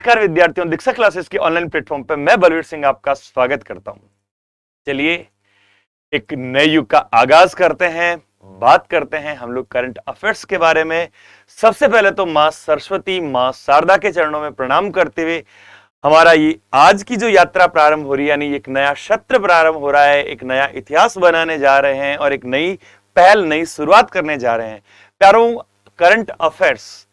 नमस्कार विद्यार्थियों, दीक्षा क्लासेस के ऑनलाइन प्लेटफॉर्म पर मैं बलवीर सिंह आपका स्वागत करता हूं। चलिए एक नए युग का आगाज करते हैं, बात करते हैं हम लोग करंट अफेयर्स के बारे में। सबसे पहले तो मां सरस्वती, मां शारदा के चरणों में प्रणाम करते हुए हमारा ये आज की जो यात्रा प्रारंभ हो रही है, यानी एक नया सत्र प्रारंभ हो रहा है, एक नया इतिहास बनाने जा रहे हैं और एक नई पहल, नई शुरुआत करने जा रहे हैं। प्यारों, करंट अफेयर्स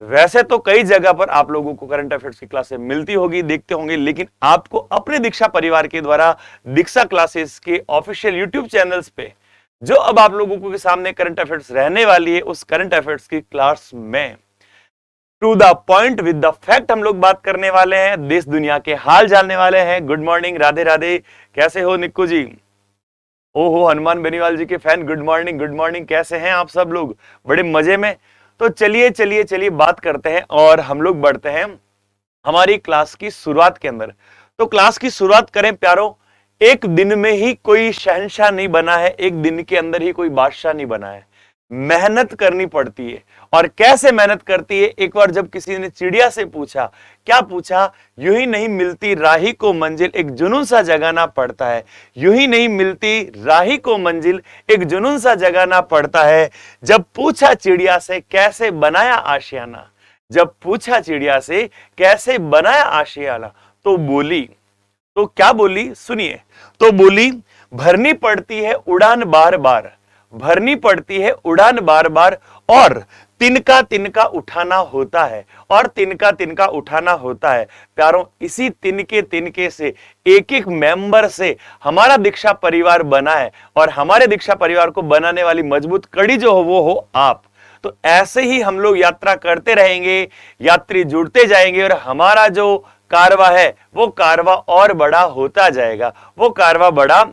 वैसे तो कई जगह पर आप लोगों को करंट अफेयर्स की क्लासेस मिलती होगी, देखते होंगे, लेकिन आपको अपने दीक्षा परिवार के द्वारा दीक्षा क्लासेस के ऑफिशियल यूट्यूब चैनल्स पे जो अब आप लोगों के सामने करंट अफेयर्स रहने वाली है, उस करंट अफेयर्स की क्लास में to the point with the fact हम लोग बात करने वाले हैं, देश दुनिया के हाल जानने वाले हैं। गुड मॉर्निंग, राधे राधे, कैसे हो निक्कू जी? ओहो, हनुमान बेनीवाल जी के fan, good morning, good morning, कैसे हैं आप सब लोग? बड़े मजे में। तो चलिए बात करते हैं और हम लोग बढ़ते हैं हमारी क्लास की शुरुआत के अंदर। तो क्लास की शुरुआत करें प्यारो। एक दिन में ही कोई शहंशाह नहीं बना है, एक दिन के अंदर ही कोई बादशाह नहीं बना है। मेहनत करनी पड़ती है। और कैसे मेहनत करती है? एक बार जब किसी ने चिड़िया से पूछा, क्या पूछा? यूं ही नहीं मिलती राही को मंजिल, एक जुनून सा जगाना पड़ता है। यूं ही नहीं मिलती राही को मंजिल, एक जुनून सा जगाना पड़ता है। जब पूछा चिड़िया से कैसे बनाया आशियाना, जब पूछा चिड़िया से कैसे बनाया आशियाना, तो बोली, तो क्या बोली सुनिए। तो बोली, भरनी पड़ती है उड़ान बार बार, भरनी पड़ती है उड़ान बार बार, और तिनका तिनका उठाना होता है, और तिनका तिनका उठाना होता है। प्यारों, इसी तिनके तिनके से, एक एक मेंबर से हमारा दीक्षा परिवार बना है, और हमारे दीक्षा परिवार को बनाने वाली मजबूत कड़ी जो हो वो हो आप। तो ऐसे ही हम लोग यात्रा करते रहेंगे, यात्री जुड़ते जाएंगे, और हमारा जो कारवा है वो कारवा और बड़ा होता जाएगा, वो कारवा बड़ा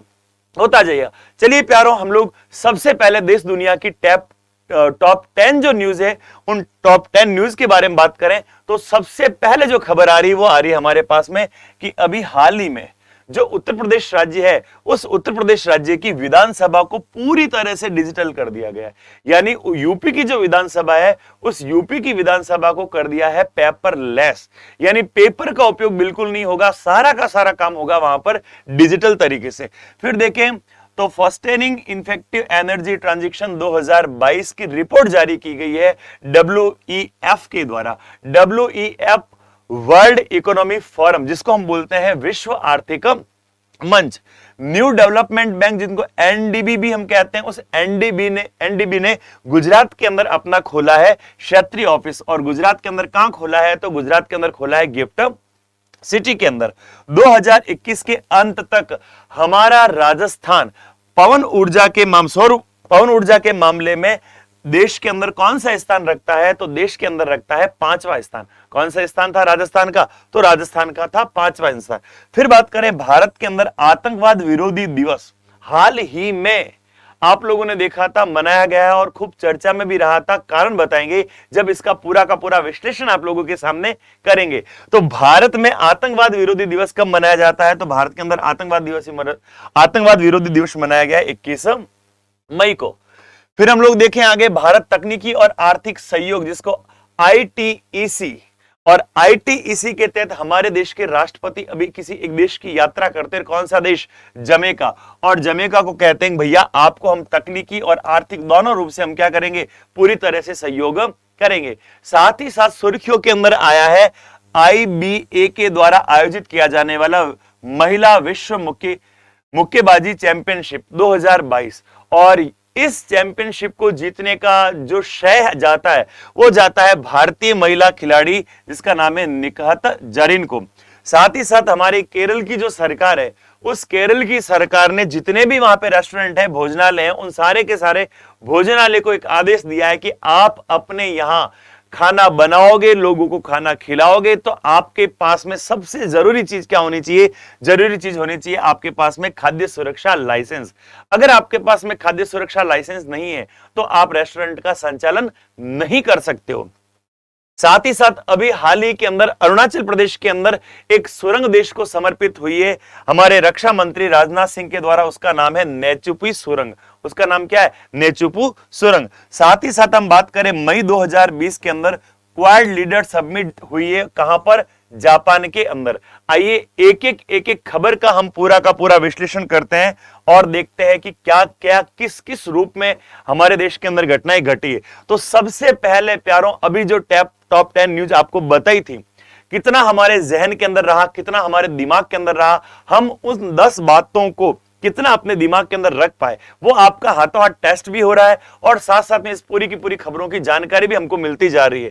होता जाएगा। चलिए प्यारों, हम लोग सबसे पहले देश दुनिया की टॉप 10 जो न्यूज है, उन टॉप 10 न्यूज के बारे में बात करें तो सबसे पहले जो खबर आ रही है वो आ रही है हमारे पास में कि अभी हाल ही में जो उत्तर प्रदेश राज्य है, उस उत्तर प्रदेश राज्य की विधानसभा को पूरी तरह से डिजिटल कर दिया गया है। यानी यूपी की जो विधानसभा है, उस यूपी की विधानसभा को कर दिया है पेपरलेस, यानी पेपर का उपयोग बिल्कुल नहीं होगा, सारा का सारा काम होगा वहां पर डिजिटल तरीके से। फिर देखें तो फस्टेनिंग इफेक्टिव एनर्जी ट्रांजिशन 2022 की रिपोर्ट जारी की गई है WEF के द्वारा। WEF वर्ल्ड इकोनॉमिक फोरम, जिसको हम बोलते हैं विश्व आर्थिक मंच। न्यू डेवलपमेंट बैंक, जिनको एनडीबी भी हम कहते हैं, उस एनडीबी ने गुजरात के अंदर अपना खोला है क्षेत्रीय ऑफिस। और गुजरात के अंदर कहां खोला है? तो गुजरात के अंदर खोला है गिफ्ट सिटी के अंदर। 2021 के अंत तक हमारा राजस्थान पवन ऊर्जा के मामले में देश के अंदर कौन सा स्थान रखता है? तो देश के अंदर रखता है 5वां स्थान। कौन सा स्थान था राजस्थान का? तो राजस्थान का था 5वां स्थान। फिर बात करें भारत के अंदर आतंकवाद विरोधी दिवस, हाल ही में आप लोगों ने देखा था, मनाया गया है और खूब चर्चा में भी रहा था। कारण बताएंगे जब इसका पूरा का पूरा विश्लेषण आप लोगों के सामने करेंगे। तो भारत में आतंकवाद विरोधी दिवस कब मनाया जाता है? तो भारत के अंदर आतंकवाद विरोधी दिवस मनाया गया 21 मई को। फिर हम लोग देखें आगे, भारत तकनीकी और आर्थिक सहयोग, जिसको ITEC, और ITEC के तहत हमारे देश के राष्ट्रपति अभी किसी एक देश की यात्रा करते हैं। कौन सा देश? जमैका। और जमैका को कहते हैं भैया आपको हम तकनीकी और आर्थिक दोनों रूप से हम क्या करेंगे? पूरी तरह से सहयोग करेंगे। साथ ही साथ सुर्खियों के अंदर आया है IBA के द्वारा आयोजित किया जाने वाला महिला विश्व मुक्केबाजी चैंपियनशिप 2022, और इस चैंपियनशिप को जीतने का जो श्रेय जाता है वो जाता है भारतीय महिला खिलाड़ी, जिसका नाम है निकहत जरीन को। साथ ही साथ हमारी केरल की जो सरकार है, उस केरल की सरकार ने जितने भी वहां पे रेस्टोरेंट है, भोजनालय है, उन सारे के सारे भोजनालय को एक आदेश दिया है कि आप अपने यहां खाना बनाओगे, लोगों को खाना खिलाओगे, तो आपके पास में सबसे जरूरी चीज क्या होनी चाहिए? जरूरी चीज होनी चाहिए आपके पास में खाद्य सुरक्षा लाइसेंस। अगर आपके पास में खाद्य सुरक्षा लाइसेंस नहीं है तो आप रेस्टोरेंट का संचालन नहीं कर सकते हो। साथ ही साथ अभी हाल ही के अंदर अरुणाचल प्रदेश के अंदर एक सुरंग देश को समर्पित हुई है हमारे रक्षा मंत्री राजनाथ सिंह के द्वारा। उसका नाम है नेचुपी सुरंग। उसका नाम क्या है? नेचुपू सुरंग। साथ ही साथ हम बात करें मई 2020 के अंदर क्वाड लीडर समिट हुई है। कहां पर? जापान के अंदर। आइए एक एक खबर का हम पूरा का पूरा विश्लेषण करते हैं और देखते हैं कि क्या क्या किस किस रूप में हमारे देश के अंदर घटनाएं घटी है। तो सबसे पहले प्यारों, अभी जो टॉप 10 न्यूज आपको बताई थी, कितना हमारे जहन के अंदर रहा, कितना हमारे दिमाग के अंदर रहा, हम उन 10 बातों को कितना अपने दिमाग के अंदर रख पाए, वो आपका हाथों हाथ टेस्ट भी हो रहा है और साथ साथ में इस पूरी की पूरी खबरों की जानकारी भी हमको मिलती जा रही है।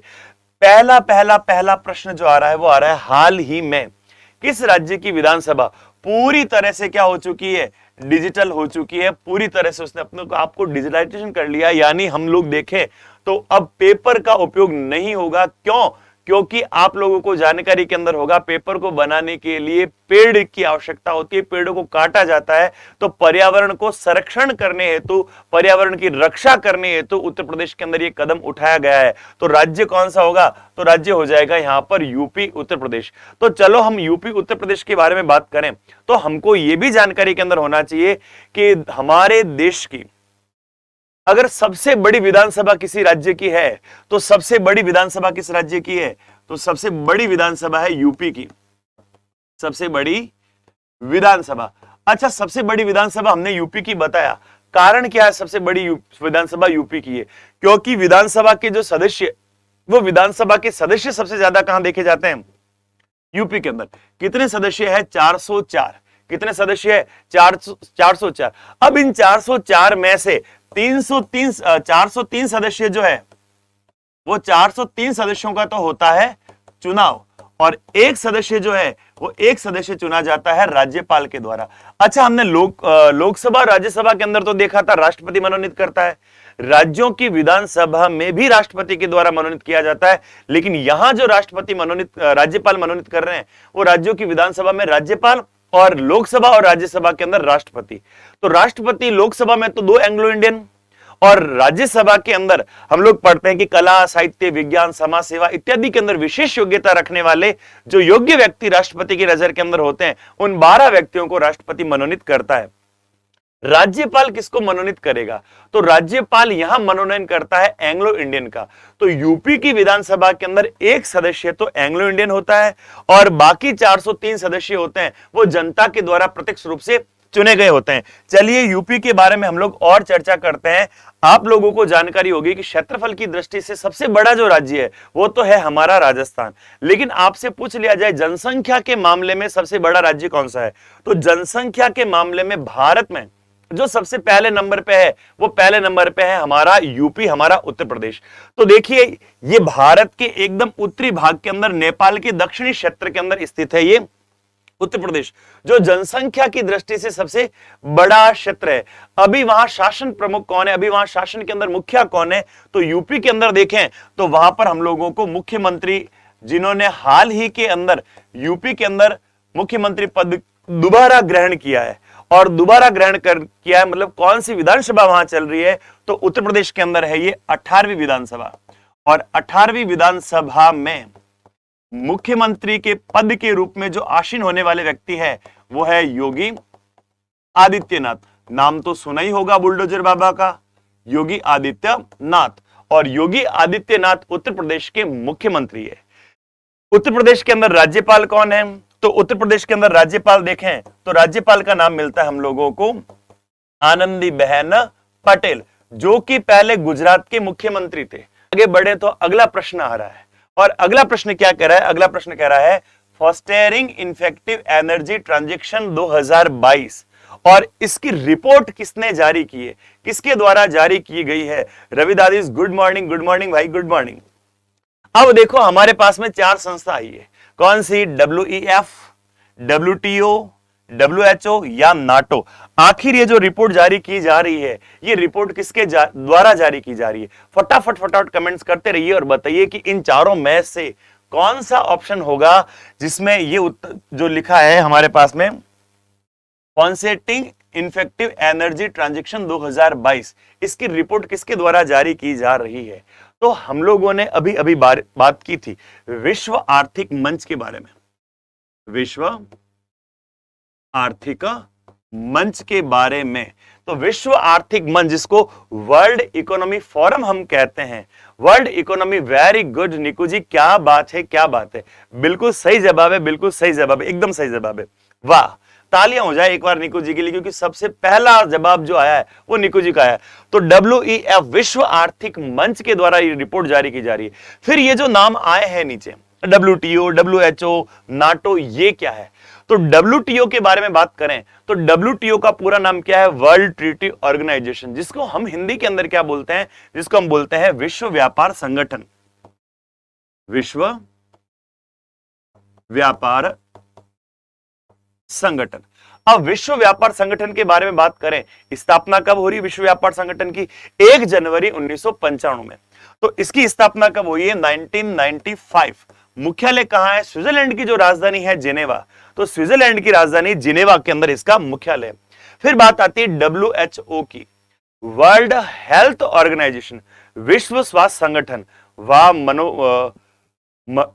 पहला प्रश्न जो आ रहा है वो आ रहा है, हाल ही में किस राज्य की विधानसभा पूरी तरह से क्या हो चुकी है, डिजिटल हो चुकी है, पूरी तरह से उसने अपने को आपको डिजिटाइजेशन कर लिया। यानी हम लोग देखें तो अब पेपर का उपयोग नहीं होगा। क्यों? क्योंकि आप लोगों को जानकारी के अंदर होगा, पेपर को बनाने के लिए पेड़ की आवश्यकता होती है, पेड़ों को काटा जाता है। तो पर्यावरण को संरक्षण करने हेतु, पर्यावरण की रक्षा करने हेतु उत्तर प्रदेश के अंदर ये कदम उठाया गया है। तो राज्य कौन सा होगा? तो राज्य हो जाएगा यहां पर यूपी उत्तर प्रदेश। तो चलो हम यूपी उत्तर प्रदेश के बारे में बात करें तो हमको ये भी जानकारी के अंदर होना चाहिए कि हमारे देश की अगर सबसे बड़ी विधानसभा किसी राज्य की है तो सबसे बड़ी विधानसभा किस राज्य की है? तो सबसे बड़ी विधानसभा है यूपी की, सबसे बड़ी विधानसभा। अच्छा, सबसे बड़ी विधानसभा हमने यूपी की बताया, कारण क्या है सबसे बड़ी विधानसभा यूपी की है? क्योंकि विधानसभा के जो सदस्य, वो विधानसभा के सदस्य सबसे ज्यादा कहां देखे जाते हैं? यूपी के अंदर। कितने सदस्य है? 404। कितने सदस्य है? 404। अब इन 404 में से 403 सदस्य जो है वो 403 सदस्यों का तो होता है चुनाव, और एक सदस्य जो है वो एक सदस्य चुना जाता है राज्यपाल के द्वारा। अच्छा, हमने लोकसभा और राज्यसभा के अंदर तो देखा था राष्ट्रपति मनोनीत करता है, राज्यों की विधानसभा में भी राष्ट्रपति के द्वारा मनोनीत किया जाता है, लेकिन यहां जो राज्यपाल मनोनीत कर रहे हैं वो राज्यों की विधानसभा में राज्यपाल और लोकसभा और राज्यसभा के अंदर राष्ट्रपति। तो राष्ट्रपति लोकसभा में तो 2 एंग्लो इंडियन, और राज्यसभा के अंदर हम लोग पढ़ते हैं कि कला, साहित्य, विज्ञान, समाज सेवा इत्यादि के अंदर विशेष योग्यता रखने वाले जो योग्य व्यक्ति राष्ट्रपति की नजर के अंदर होते हैं, उन 12 व्यक्तियों को राष्ट्रपति मनोनीत करता है। राज्यपाल किसको मनोनीत करेगा? तो राज्यपाल यहां मनोनयन करता है एंग्लो इंडियन का। तो यूपी की विधानसभा के अंदर एक सदस्य तो एंग्लो इंडियन होता है और बाकी 403 सदस्य होते हैं वो जनता के द्वारा प्रत्यक्ष रूप से चुने गए होते हैं। चलिए यूपी के बारे में हम लोग और चर्चा करते हैं। आप लोगों को जानकारी होगी कि क्षेत्रफल की दृष्टि से सबसे बड़ा जो राज्य है वो तो है हमारा राजस्थान, लेकिन आपसे पूछ लिया जाए जनसंख्या के मामले में सबसे बड़ा राज्य कौन सा है, तो जनसंख्या के मामले में भारत में जो सबसे पहले नंबर पे है वो पहले नंबर पे है हमारा यूपी, हमारा उत्तर प्रदेश। तो देखिए ये भारत के एकदम उत्तरी भाग के अंदर नेपाल के दक्षिणी क्षेत्र के अंदर स्थित है ये उत्तर प्रदेश, जो जनसंख्या की दृष्टि से सबसे बड़ा क्षेत्र है। अभी वहां शासन प्रमुख कौन है, अभी वहां शासन के अंदर मुखिया कौन है? तो यूपी के अंदर देखें तो वहां पर हम लोगों को मुख्यमंत्री, जिन्होंने हाल ही के अंदर यूपी के अंदर मुख्यमंत्री पद दोबारा ग्रहण किया है, और दोबारा ग्रहण किया है मतलब कौन सी विधानसभा वहां चल रही है? तो उत्तर प्रदेश के अंदर है ये 18वीं विधानसभा, और 18वीं विधानसभा में मुख्यमंत्री के पद के रूप में जो आसीन होने वाले व्यक्ति है वो है योगी आदित्यनाथ। नाम तो सुना ही होगा बुलडोजर बाबा का, योगी आदित्यनाथ। और योगी आदित्यनाथ उत्तर प्रदेश के मुख्यमंत्री है। उत्तर प्रदेश के अंदर राज्यपाल कौन है? तो उत्तर प्रदेश के अंदर राज्यपाल देखें तो राज्यपाल का नाम मिलता है हम लोगों को आनंदीबेन पटेल, जो कि पहले गुजरात के मुख्यमंत्री थे। आगे बढ़े तो अगला प्रश्न आ रहा है, और अगला प्रश्न क्या कह रहा है? अगला प्रश्न कह रहा है फॉस्टेरिंग इफेक्टिव एनर्जी ट्रांजैक्शन 2022, और इसकी रिपोर्ट किसने जारी की है, किसके द्वारा जारी की गई है? रवि दादीज गुड मॉर्निंग भाई, गुड मॉर्निंग। अब देखो हमारे पास में 4 संस्था आई है, कौन सी? WEF, WTO, WHO या नाटो। आखिर ये जो रिपोर्ट जारी की जा रही है ये रिपोर्ट किसके द्वारा जारी की जा रही है? फटाफट कमेंट्स करते रहिए और बताइए कि इन चारों में से कौन सा ऑप्शन होगा जिसमें ये जो लिखा है हमारे पास में कॉन्सेटिंग इफेक्टिव एनर्जी ट्रांजैक्शन 2022, इसकी रिपोर्ट किसके द्वारा जारी की जा रही है? तो हम लोगों ने अभी अभी बात की थी विश्व आर्थिक मंच के बारे में, विश्व आर्थिक मंच के बारे में, तो विश्व आर्थिक मंच जिसको वर्ल्ड इकोनॉमी फोरम हम कहते हैं, वर्ल्ड इकोनॉमी, वेरी गुड निकू जी, क्या बात है, क्या बात है, बिल्कुल सही जवाब है, बिल्कुल सही जवाब है, एकदम सही जवाब है, वाह, तालियां हो जाए एक बार निकू जी के लिए, क्योंकि सबसे पहला जवाब जो आया है वो निकू जी का आया। तो WEF विश्व आर्थिक मंच के द्वारा ये रिपोर्ट जारी की जा रही है। फिर ये जो नाम आए हैं नीचे, WTO, WHO, नाटो, ये क्या है? तो WTO के बारे में बात करें तो WTO का पूरा नाम क्या है? वर्ल्ड ट्रीटी ऑर्गेनाइजेशन, जिसको हम हिंदी के अंदर क्या बोलते हैं? जिसको हम बोलते हैं विश्व व्यापार संगठन। विश्व व्यापार संगठन। अब विश्व व्यापार संगठन के बारे में बात करें, स्थापना कब हो रही है विश्व व्यापार संगठन की? 1 जनवरी 1995 में। तो इसकी स्थापना कब हुई है? 1995। मुख्यालय कहां है? स्विट्जरलैंड की जो राजधानी है जिनेवा, तो स्विट्जरलैंड की राजधानी जिनेवा के अंदर इसका मुख्यालय। फिर बात आती है WHO की, वर्ल्ड हेल्थ ऑर्गेनाइजेशन, विश्व स्वास्थ्य संगठन। वाह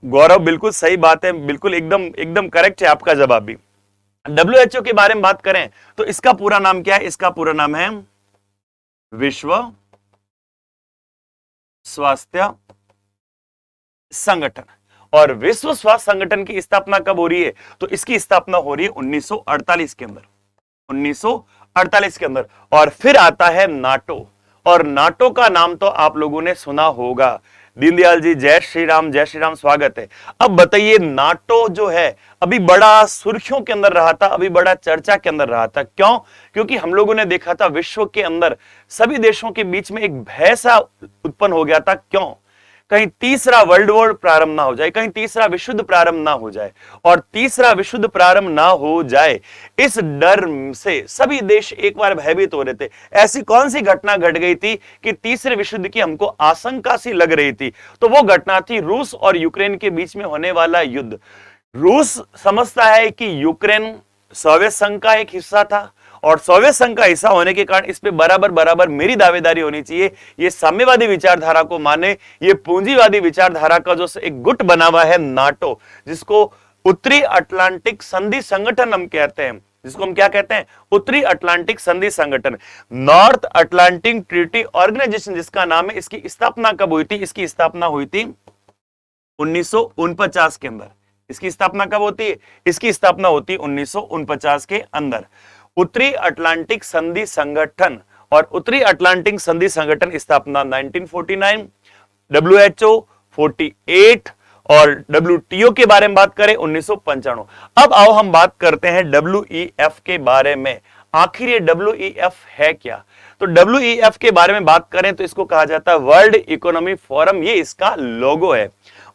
गौरव, बिल्कुल सही बात है, बिल्कुल एकदम करेक्ट है आपका जवाब भी। WHO के बारे में बात करें तो इसका पूरा नाम क्या है? इसका पूरा नाम है विश्व स्वास्थ्य संगठन। और विश्व स्वास्थ्य संगठन की स्थापना कब हो रही है? तो इसकी स्थापना हो रही है 1948 के अंदर, 1948 के अंदर। और फिर आता है नाटो, और नाटो का नाम तो आप लोगों ने सुना होगा। दीनदयाल जी, जय श्री राम, जय श्री राम, स्वागत है। अब बताइए, नाटो जो है अभी बड़ा सुर्खियों के अंदर रहा था, अभी बड़ा चर्चा के अंदर रहा था। क्यों? क्योंकि हम लोगों ने देखा था विश्व के अंदर सभी देशों के बीच में एक भय सा उत्पन्न हो गया था। क्यों? कहीं तीसरा वर्ल्ड वॉर प्रारंभ ना हो जाए, कहीं तीसरा विश्व युद्ध प्रारंभ ना हो जाए। और तीसरा विश्व युद्ध प्रारंभ ना हो जाए, इस डर से सभी देश एक बार भयभीत हो रहे थे। ऐसी कौन सी घटना घट गई थी कि तीसरे विश्व युद्ध की हमको आशंका सी लग रही थी? तो वो घटना थी रूस और यूक्रेन के बीच में होने वाला युद्ध। रूस समझता है कि यूक्रेन सोवियत संघ का एक हिस्सा था, और सोवियत संघ का हिस्सा होने के कारण इस पे बराबर मेरी दावेदारी होनी चाहिए। ये साम्यवादी विचारधारा को माने, ये पूंजीवादी विचारधारा का जो एक गुट बना हुआ है नाटो, जिसको उत्तरी अटलांटिक संधि संगठन हम कहते हैं, जिसको हम क्या कहते हैं? उत्तरी अटलांटिक संधि संगठन, नॉर्थ अटलांटिक ट्रीटी ऑर्गेनाइजेशन जिसका नाम है। इसकी स्थापना कब हुई थी? इसकी स्थापना हुई थी 1949 के अंदर। इसकी स्थापना कब होती है? इसकी स्थापना होती है 1949 के अंदर। उत्तरी अटलांटिक संधि संगठन, और उत्तरी अटलांटिक संधि संगठन स्थापना 1949, WHO 48, और WTO के बारे में बात करें 1995। अब आओ हम बात करते हैं WEF के बारे में। आखिर ये WEF है क्या? तो WEF के बारे में बात करें तो इसको कहा जाता है वर्ल्ड इकोनॉमी फोरम, ये इसका लोगो है।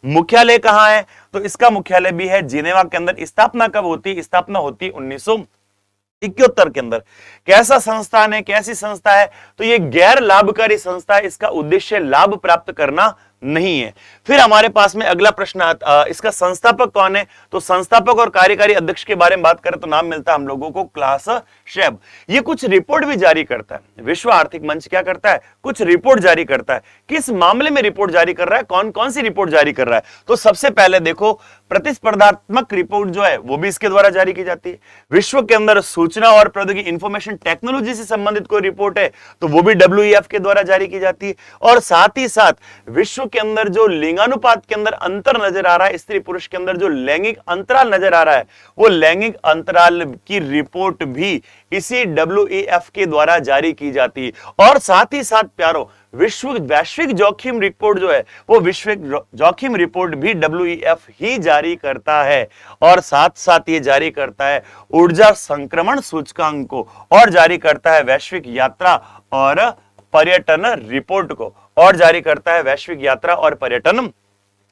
मुख्यालय कहां है? तो इसका मुख्यालय भी है जिनेवा के अंदर। स्थापना कब होती है? स्थापना होती है 1971 के अंदर। कैसा संस्थान है, कैसी संस्था है? तो ये गैर लाभकारी संस्था है, इसका उद्देश्य लाभ प्राप्त करना नहीं है। फिर हमारे पास में अगला प्रश्न आता, इसका संस्थापक कौन है? तो संस्थापक और कार्यकारी अध्यक्ष के बारे में बात करें तो नाम मिलता है हम लोगों को क्लास शेब। ये कुछ रिपोर्ट भी जारी करता है। विश्व आर्थिक मंच क्या करता है? कुछ रिपोर्ट जारी करता है। किस मामले में रिपोर्ट जारी कर रहा है? कौन कौन सी रिपोर्ट जारी कर रहा है? तो सबसे पहले देखो, प्रतिस्पर्धात्मक रिपोर्ट जो है वो भी इसके द्वारा जारी की जाती है। विश्व के अंदर सूचना और प्रौद्योगिकी इंफॉर्मेशन टेक्नोलॉजी से संबंधित कोई रिपोर्ट है तो वो भी WEF के द्वारा जारी की जाती है। और साथ ही साथ विश्व के अंदर जो लिंगानुपात के अंदर अंतर नजर आ रहा है, स्त्री पुरुष के अंदर जो लैंगिक अंतराल नजर आ रहा है, वो लैंगिक अंतराल की रिपोर्ट भी इसी WEF के द्वारा जारी की जाती है। और साथ ही साथ प्यारों, वैश्विक जोखिम रिपोर्ट जो है वो वैश्विक जोखिम रिपोर्ट भी WEF ही जारी करता है। और साथ साथ ये जारी करता है ऊर्जा संक्रमण सूचकांक को, और जारी करता है वैश्विक यात्रा और पर्यटन रिपोर्ट को, और जारी करता है वैश्विक यात्रा और पर्यटन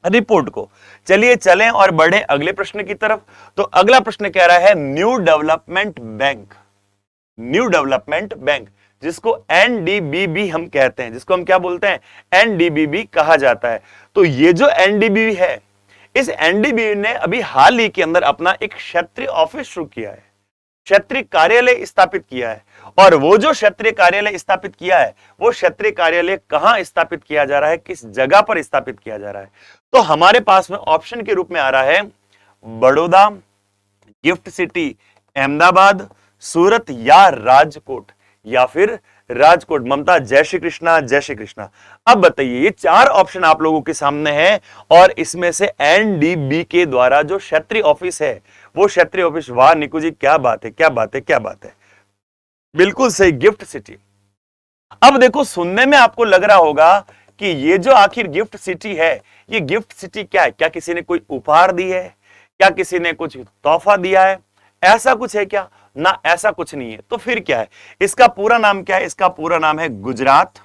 रिपोर्ट को। चलिए चलें और बढ़े अगले प्रश्न की तरफ। तो अगला प्रश्न कह रहा है new development bank, new development bank जिसको NDBB हम कहते हैं, जिसको हम क्या बोलते हैं? NDBB कहा जाता है। तो ये जो NDBB है, इस NDBB ने अभी हाल ही के अंदर अपना एक क्षेत्रीय ऑफिस शुरू किया है, क्षेत्रीय कार्यालय स्थापित किया है। और वो जो क्षेत्रीय कार्यालय स्थापित किया है, वो क्षेत्रीय कार्यालय कहां स्थापित किया जा रहा है, किस जगह पर स्थापित किया जा रहा है? तो हमारे पास में ऑप्शन के रूप में आ रहा है बड़ौदा, गिफ्ट सिटी अहमदाबाद, सूरत या राजकोट? या फिर राजकोट। ममता जय श्री कृष्णा, जय श्री कृष्णा। अब बताइए, ये चार ऑप्शन आप लोगों के सामने हैं और इसमें से एनडीबी के द्वारा जो क्षेत्रीय ऑफिस है वो क्षेत्रीय ऑफिस, वाह निकू जी, क्या बात है, क्या बात है, क्या बात है, बिल्कुल सही, गिफ्ट सिटी। अब देखो, सुनने में आपको लग रहा होगा कि ये जो आखिर गिफ्ट सिटी है, ये गिफ्ट सिटी क्या है? क्या किसी ने कोई उपहार दी है? क्या किसी ने कुछ तोहफा दिया है? ऐसा कुछ है क्या? ना, ऐसा कुछ नहीं है। तो फिर क्या है? इसका पूरा नाम क्या है? इसका पूरा नाम है गुजरात।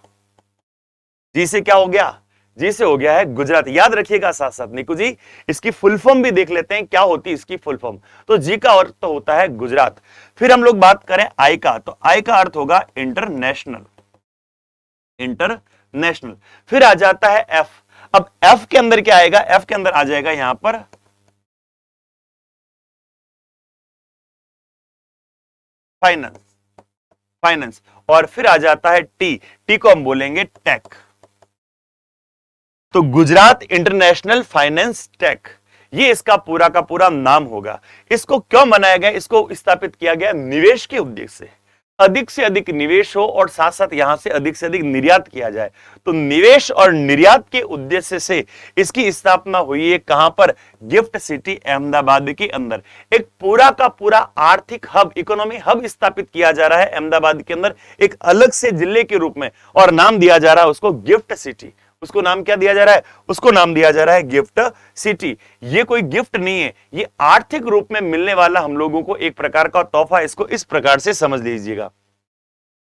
जी से क्या हो गया? जी से हो गया है गुजरात। याद रखिएगा साथ साथ निकू जी, इसकी फुल फॉर्म भी देख लेते हैं, क्या होती है इसकी फुल फॉर्म। तो जी का अर्थ तो होता है गुजरात। फिर हम लोग बात करें आई का, तो आई का अर्थ होगा इंटरनेशनल, इंटरनेशनल। फिर आ जाता है एफ। अब एफ के अंदर क्या आएगा? एफ के अंदर आ जाएगा यहां पर फाइनेंस, फाइनेंस। और फिर आ जाता है टी, टी को हम बोलेंगे टेक। तो गुजरात इंटरनेशनल फाइनेंस टेक, ये इसका पूरा का पूरा नाम होगा। इसको क्यों बनाया गया? इसको स्थापित किया गया निवेश के उद्देश्य से, अधिक से अधिक निवेश हो और साथ साथ यहां से अधिक निर्यात किया जाए। तो निवेश और निर्यात के उद्देश्य से इसकी स्थापना हुई है। कहां पर? गिफ्ट सिटी अहमदाबाद के अंदर। एक पूरा का पूरा आर्थिक हब, इकोनॉमी हब स्थापित किया जा रहा है अहमदाबाद के अंदर, एक अलग से जिले के रूप में, और नाम दिया जा रहा है उसको गिफ्ट सिटी। उसको नाम क्या दिया जा रहा है? उसको नाम दिया जा रहा है गिफ्ट सिटी। ये कोई गिफ्ट नहीं है, ये आर्थिक रूप में मिलने वाला हम लोगों को एक प्रकार का तोहफा। इसको इस प्रकार से समझ लीजिएगा।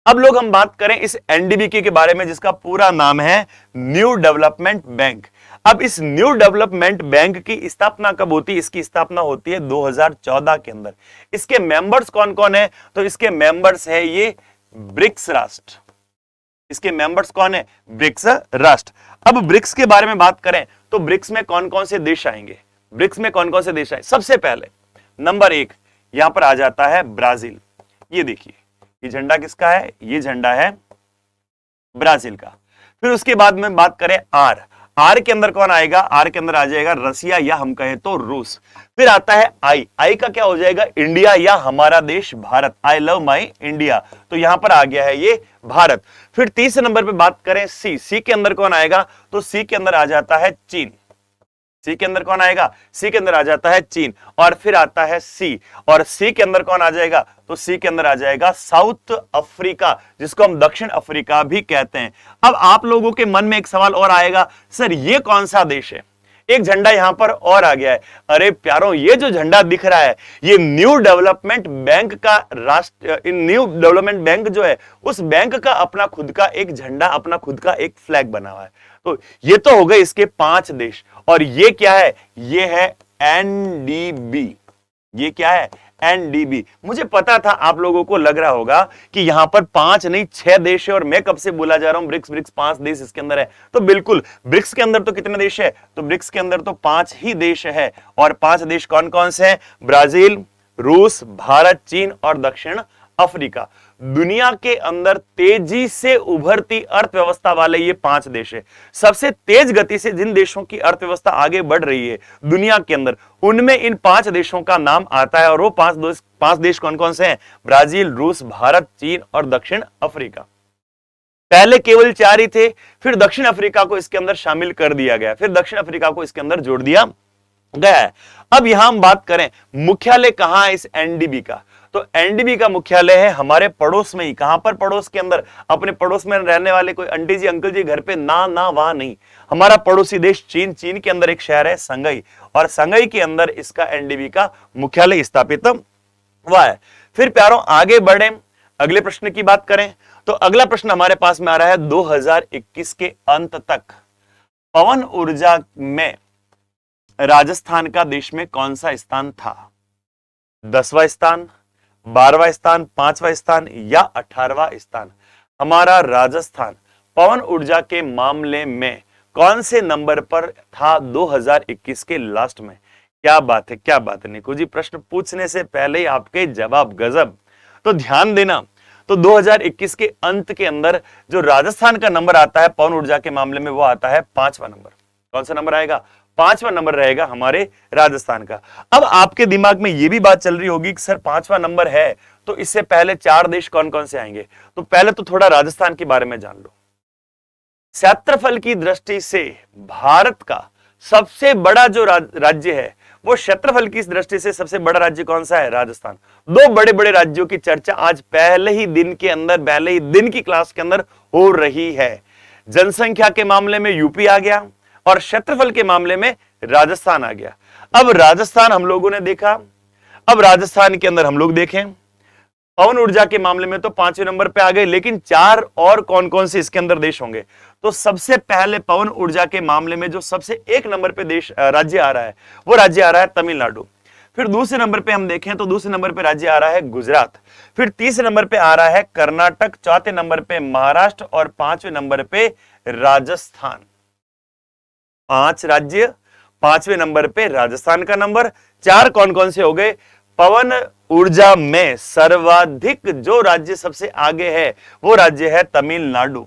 अब लोग हम बात करें इस एनडीबीके के बारे में, जिसका पूरा नाम है न्यू डेवलपमेंट बैंक। अब इस न्यू डेवलपमेंट बैंक की स्थापना कब होती है? इसकी स्थापना होती है 2014 के अंदर। इसके मेंबर्स कौन कौन है? तो इसके मेंबर्स है ये ब्रिक्स राष्ट्र। इसके मेंबर्स कौन है? ब्रिक्स राष्ट्र। अब ब्रिक्स के बारे में बात करें तो ब्रिक्स में कौन कौन से देश आएंगे? ब्रिक्स में कौन कौन से देश आए? सबसे पहले नंबर 1 यहां पर आ जाता है ब्राजील। ये देखिए, ये झंडा किसका है? ये झंडा है ब्राजील का। फिर उसके बाद में बात करें आर, आर के अंदर कौन आएगा? आर के अंदर आ जाएगा रसिया, या हम कहें तो रूस। फिर आता है आई, आई का क्या हो जाएगा? इंडिया, या हमारा देश Bharat. I love my India, तो यहां पर आ गया है ये भारत। फिर तीसरे नंबर पे बात करें सी, सी के अंदर कौन आएगा? तो सी के अंदर आ जाता है चीन। सी के अंदर कौन आएगा? सी के अंदर आ जाता है चीन। और फिर आता है सी, और सी के अंदर कौन आ जाएगा? तो सी के अंदर आ जाएगा साउथ अफ्रीका, जिसको हम दक्षिण अफ्रीका भी कहते हैं। अब आप लोगों के मन में एक सवाल और आएगा, सर ये कौन सा देश है? एक झंडा यहां पर और आ गया है। अरे प्यारों, ये जो झंडा दिख रहा है ये न्यू डेवलपमेंट बैंक का राष्ट्र, न्यू डेवलपमेंट बैंक जो है उस बैंक का अपना खुद का एक झंडा, अपना खुद का एक फ्लैग बना हुआ है। तो ये तो हो गए इसके 5 देश। और ये क्या है? ये है एनडीबी। ये क्या है? एनडीबी। मुझे पता था आप लोगों को लग रहा होगा कि यहां पर 5 नहीं 6 देश है, और मैं कब से बोला जा रहा हूं ब्रिक्स ब्रिक्स 5 देश इसके अंदर है। तो बिल्कुल, ब्रिक्स के अंदर तो कितने देश है? तो ब्रिक्स के अंदर तो 5 ही देश है। और 5 देश कौन कौन से हैं? ब्राजील, रूस, भारत, चीन और दक्षिण अफ्रीका। दुनिया के अंदर तेजी से उभरती अर्थव्यवस्था वाले ये 5 देश है। सबसे तेज गति से जिन देशों की अर्थव्यवस्था आगे बढ़ रही है दुनिया के अंदर, उनमें इन 5 देशों का नाम आता है। और वो 5 देश कौन कौन से हैं? ब्राजील, रूस, भारत, चीन और दक्षिण अफ्रीका। पहले केवल 4 ही थे, फिर दक्षिण अफ्रीका को इसके अंदर शामिल कर दिया गया, फिर दक्षिण अफ्रीका को इसके अंदर जोड़ दिया गया है। अब यहां हम बात करें मुख्यालय कहां है इस एनडीबी का, तो एनडीबी का मुख्यालय है हमारे पड़ोस में ही। कहां पर? पड़ोस के अंदर। अपने पड़ोस में रहने वाले कोई आंटी जी अंकल जी घर पे ना ना वहां नहीं, हमारा पड़ोसी देश चीन। चीन के अंदर एक शहर है संघई, और संघई के अंदर इसका एनडीबी का मुख्यालय स्थापित हुआ है। फिर प्यारों आगे बढ़े, अगले प्रश्न की बात करें तो अगला प्रश्न हमारे पास में आ रहा है 2021 के अंत तक पवन ऊर्जा में राजस्थान का देश में कौन सा स्थान था? 10वां स्थान, 12वां स्थान, 5वां स्थान या 18वां स्थान? हमारा राजस्थान पवन ऊर्जा के मामले में कौन से नंबर पर था 2021 के लास्ट में? क्या बात है, क्या बात है निकू जी, प्रश्न पूछने से पहले ही आपके जवाब गजब। तो ध्यान देना, तो 2021 के अंत के अंदर जो राजस्थान का नंबर आता है पवन ऊर्जा के मामले में वो आता है 5वां नंबर। कौन सा नंबर आएगा? 5वां नंबर रहेगा हमारे राजस्थान का। अब आपके दिमाग में यह भी बात चल रही होगी कि सर 5वां नंबर है तो इससे पहले 4 देश कौन कौन से आएंगे। तो पहले तो थोड़ा राजस्थान के बारे में जान लो। क्षेत्रफल की दृष्टि से भारत का सबसे बड़ा जो राज्य है वो क्षेत्रफल की दृष्टि से सबसे बड़ा राज्य कौन सा है? राजस्थान। दो बड़े बड़े राज्यों की चर्चा आज पहले ही दिन की क्लास के अंदर हो रही है। जनसंख्या के मामले में यूपी आ गया और क्षेत्रफल के मामले में राजस्थान आ गया। अब राजस्थान हम लोगों ने देखा, अब राजस्थान के अंदर हम लोग देखें पवन ऊर्जा के मामले में तो 5वें नंबर पे आ गए, लेकिन 4 और कौन कौन से इसके अंदर देश होंगे? तो सबसे पहले पवन ऊर्जा के मामले में जो सबसे 1 नंबर पे देश राज्य आ रहा है वो राज्य आ रहा है तमिलनाडु। फिर दूसरे नंबर पे हम देखें तो दूसरे नंबर पे राज्य आ रहा है गुजरात। फिर तीसरे नंबर पे आ रहा है कर्नाटक, चौथे नंबर पे महाराष्ट्र और 5वें नंबर पे राजस्थान। 5 राज्य, 5वें नंबर पे राजस्थान का नंबर। 4 कौन कौन से हो गए? पवन ऊर्जा में सर्वाधिक जो राज्य सबसे आगे है वो राज्य है तमिलनाडु।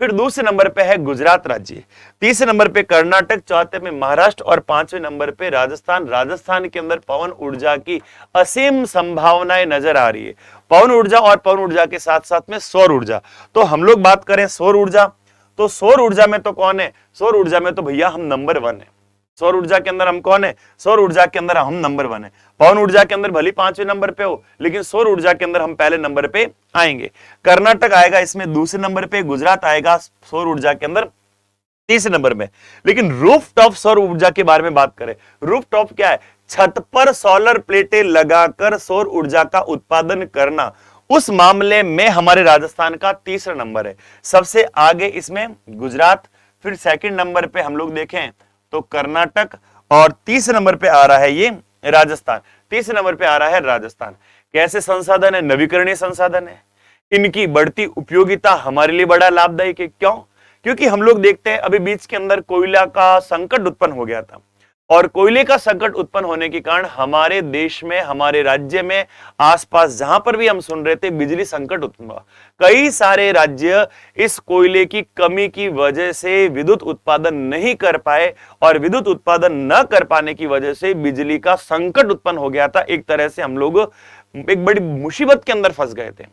फिर दूसरे नंबर पे है गुजरात राज्य, तीसरे नंबर पे कर्नाटक, चौथे में महाराष्ट्र और 5वें नंबर पे राजस्थान। राजस्थान के अंदर पवन ऊर्जा की असीम संभावनाएं नजर आ रही है। पवन ऊर्जा और पवन ऊर्जा के साथ साथ में सौर ऊर्जा। तो हम लोग बात करें सौर ऊर्जा, तो सौर ऊर्जा में तो कौन है? सौर ऊर्जा में तो भैया हम नंबर 1 है। सौर ऊर्जा के अंदर हम कौन है? सौर ऊर्जा के अंदर हम नंबर 1 है। पवन ऊर्जा के अंदर भले 5वें नंबर पे हो, लेकिन सौर ऊर्जा के अंदर हम पहले नंबर पे आएंगे। कर्नाटक आएगा इसमें दूसरे नंबर पे, गुजरात आएगा सौर ऊर्जा के अंदर तीसरे नंबर में। लेकिन रूफटॉप सौर ऊर्जा के बारे में बात करें, रूफटॉप क्या है? छत पर सोलर प्लेटें लगाकर सौर ऊर्जा का उत्पादन करना। उस मामले में हमारे राजस्थान का तीसरा नंबर है। सबसे आगे इसमें गुजरात, फिर सेकंड नंबर पे हम लोग देखें तो कर्नाटक और तीसरे नंबर पे आ रहा है ये राजस्थान। तीसरे नंबर पे आ रहा है राजस्थान। कैसे संसाधन है? नवीकरणीय संसाधन है। इनकी बढ़ती उपयोगिता हमारे लिए बड़ा लाभदायक है। क्यों? क्योंकि हम लोग देखते हैं अभी बीच के अंदर कोयला का संकट उत्पन्न हो गया था और कोयले का संकट उत्पन्न होने के कारण हमारे देश में, हमारे राज्य में आसपास जहां पर भी हम सुन रहे थे बिजली संकट उत्पन्न हुआ। कई सारे राज्य इस कोयले की कमी की वजह से विद्युत उत्पादन नहीं कर पाए और विद्युत उत्पादन न कर पाने की वजह से बिजली का संकट उत्पन्न हो गया था। एक तरह से हम लोग एक बड़ी मुसीबत के अंदर फंस गए थे।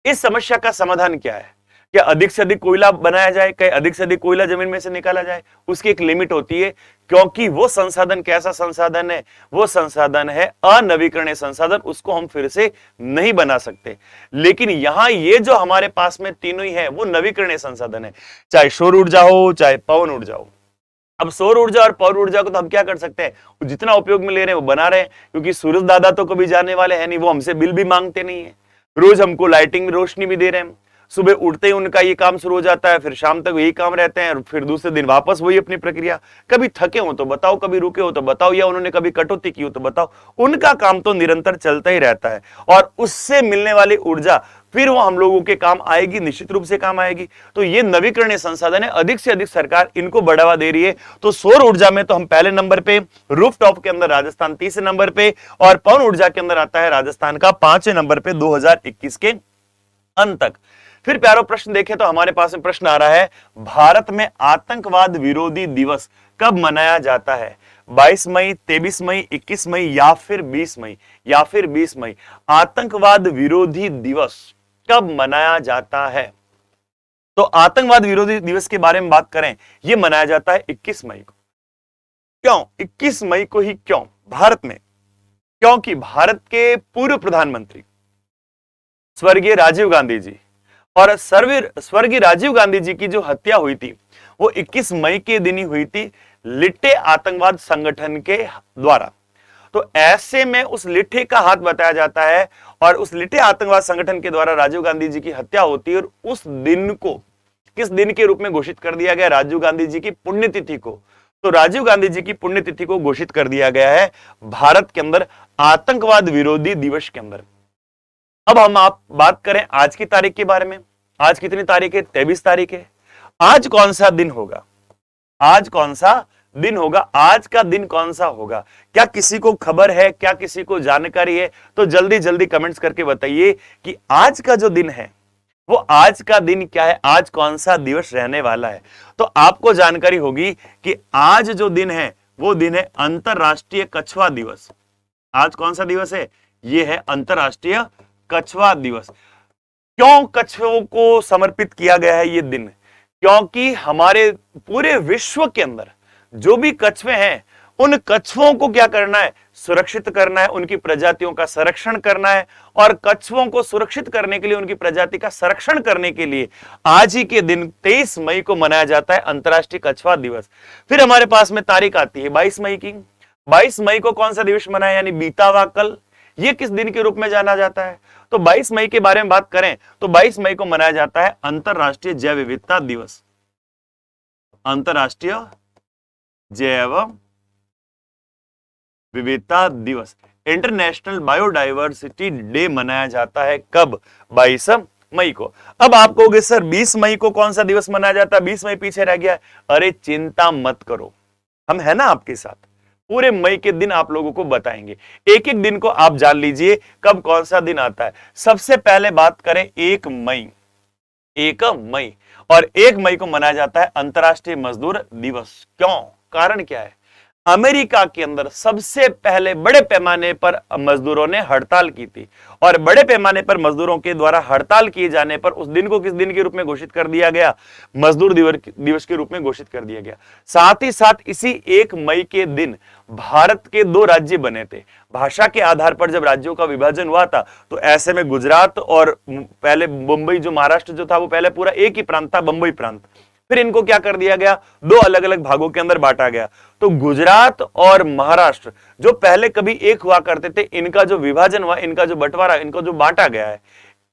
इस समस्या का समाधान क्या है? क्या अधिक से अधिक कोयला बनाया जाए? क्या अधिक से अधिक कोयला जमीन में से निकाला जाए? उसकी एक लिमिट होती है, क्योंकि वो संसाधन कैसा संसाधन है? वो संसाधन है अनवीकरणीय संसाधन, उसको हम फिर से नहीं बना सकते। लेकिन यहां ये जो हमारे पास में तीनों ही है वो नवीकरणीय संसाधन है, चाहे सौर ऊर्जा हो चाहे पवन ऊर्जा हो। अब सौर ऊर्जा और पवन ऊर्जा को तो हम क्या कर सकते हैं? जितना उपयोग में ले रहे हैं वो बना रहे हैं, क्योंकि सूरज दादा तो कभी जाने वाले हैं नहीं, वो हमसे बिल भी मांगते नहीं है, रोज हमको लाइटिंग रोशनी भी दे रहे हैं। सुबह उठते ही उनका ये काम शुरू हो जाता है, फिर शाम तक यही काम रहते हैं और फिर दूसरे दिन वापस वही अपनी प्रक्रिया। कभी थके हो तो बताओ, कभी रुके हो तो बताओ, या उन्होंने कभी कटौती की हो तो बताओ। उनका काम तो निरंतर चलता ही रहता है और उससे मिलने वाली ऊर्जा फिर वो हम लोगों के काम आएगी, निश्चित रूप से काम आएगी। तो ये नवीकरणीय संसाधन है, अधिक से अधिक सरकार इनको बढ़ावा दे रही है। तो सौर ऊर्जा में तो हम पहले नंबर पे, रूफटॉप के अंदर राजस्थान तीसरे नंबर पे और पवन ऊर्जा के अंदर आता है राजस्थान का 5वें नंबर पे 2021 के अंत तक। फिर प्यारो प्रश्न देखें तो हमारे पास में प्रश्न आ रहा है, भारत में आतंकवाद विरोधी दिवस कब मनाया जाता है? 22 मई, 23 मई, 21 मई या फिर 20 मई या फिर 20 मई। आतंकवाद विरोधी दिवस कब मनाया जाता है? तो आतंकवाद विरोधी दिवस के बारे में बात करें, यह मनाया जाता है 21 मई को। क्यों 21 मई को ही? क्यों भारत में? क्योंकि भारत के पूर्व प्रधानमंत्री स्वर्गीय राजीव गांधी जी और स्वर्गीय राजीव गांधी जी की जो हत्या हुई थी वो 21 मई के दिन ही हुई थी लिट्टे आतंकवाद संगठन के द्वारा। तो ऐसे में उस लिट्टे का हाथ बताया जाता है और उस लिट्टे आतंकवाद संगठन के द्वारा राजीव गांधी जी की हत्या होती है और उस दिन को किस दिन के रूप में घोषित कर दिया गया? राजीव गांधी जी की पुण्यतिथि को। तो राजीव गांधी जी की पुण्यतिथि को घोषित कर दिया गया है भारत के अंदर आतंकवाद विरोधी दिवस के अंदर। अब हम आप बात करें आज की तारीख के बारे में। आज कितनी तारीख है? 23 तारीख है। आज कौन सा दिन होगा? आज कौन सा दिन होगा? आज का दिन कौन सा होगा? क्या किसी को खबर है? क्या किसी को जानकारी है? तो जल्दी जल्दी कमेंट्स करके बताइए कि आज का जो दिन है वो आज का दिन क्या है, आज कौन सा दिवस रहने वाला है। तो आपको जानकारी होगी कि आज जो दिन है वो दिन है अंतरराष्ट्रीय कछुआ दिवस। आज कौन सा दिवस है, ये है अंतरराष्ट्रीय कछुआ दिवस। क्यों कछुओं को समर्पित किया गया है ये दिन, क्योंकि हमारे पूरे विश्व के अंदर जो भी कछुए हैं उन कछुओं को क्या करना है, सुरक्षित करना है, उनकी प्रजातियों का संरक्षण करना है। और कछुओं को सुरक्षित करने के लिए, उनकी प्रजाति का संरक्षण करने के लिए आज ही के दिन 23 मई को मनाया जाता है अंतरराष्ट्रीय कछुआ दिवस। फिर हमारे पास में तारीख आती है 22 मई की। 22 मई को कौन सा दिवस मनाया, यानी बीता हुआ कल, ये किस दिन के रूप में जाना जाता है। तो 22 मई के बारे में बात करें तो 22 मई को मनाया जाता है अंतरराष्ट्रीय जैव विविधता दिवस। अंतरराष्ट्रीय जैव विविधता दिवस, इंटरनेशनल बायोडाइवर्सिटी डे मनाया जाता है कब, 22 मई को। अब आप कहोगे सर 20 मई को कौन सा दिवस मनाया जाता है, 20 मई पीछे रह गया। अरे चिंता मत करो, हम है ना आपके साथ, पूरे मई के दिन आप लोगों को बताएंगे। एक एक दिन को आप जान लीजिए कब कौन सा दिन आता है। सबसे पहले बात करें 1 मई। 1 मई, और 1 मई को मनाया जाता है अंतरराष्ट्रीय मजदूर दिवस। क्यों, कारण क्या है, अमेरिका के अंदर सबसे पहले बड़े पैमाने पर मजदूरों ने हड़ताल की थी, और बड़े पैमाने पर मजदूरों के द्वारा हड़ताल किए जाने पर उस दिन को किस दिन के रूप में घोषित कर दिया गया, मजदूर दिवस के रूप में घोषित कर दिया गया। साथ ही साथ इसी 1 मई के दिन भारत के 2 राज्य बने थे। भाषा के आधार पर जब राज्यों का विभाजन हुआ था तो ऐसे में गुजरात और पहले मुंबई, जो महाराष्ट्र जो था वो पहले पूरा एक ही प्रांत था, बंबई प्रांत। फिर इनको क्या कर दिया गया, 2 अलग अलग भागों के अंदर बांटा गया। तो गुजरात और महाराष्ट्र जो पहले कभी एक हुआ करते थे, इनका जो विभाजन हुआ, इनका जो बंटवारा, इनको जो बांटा गया है,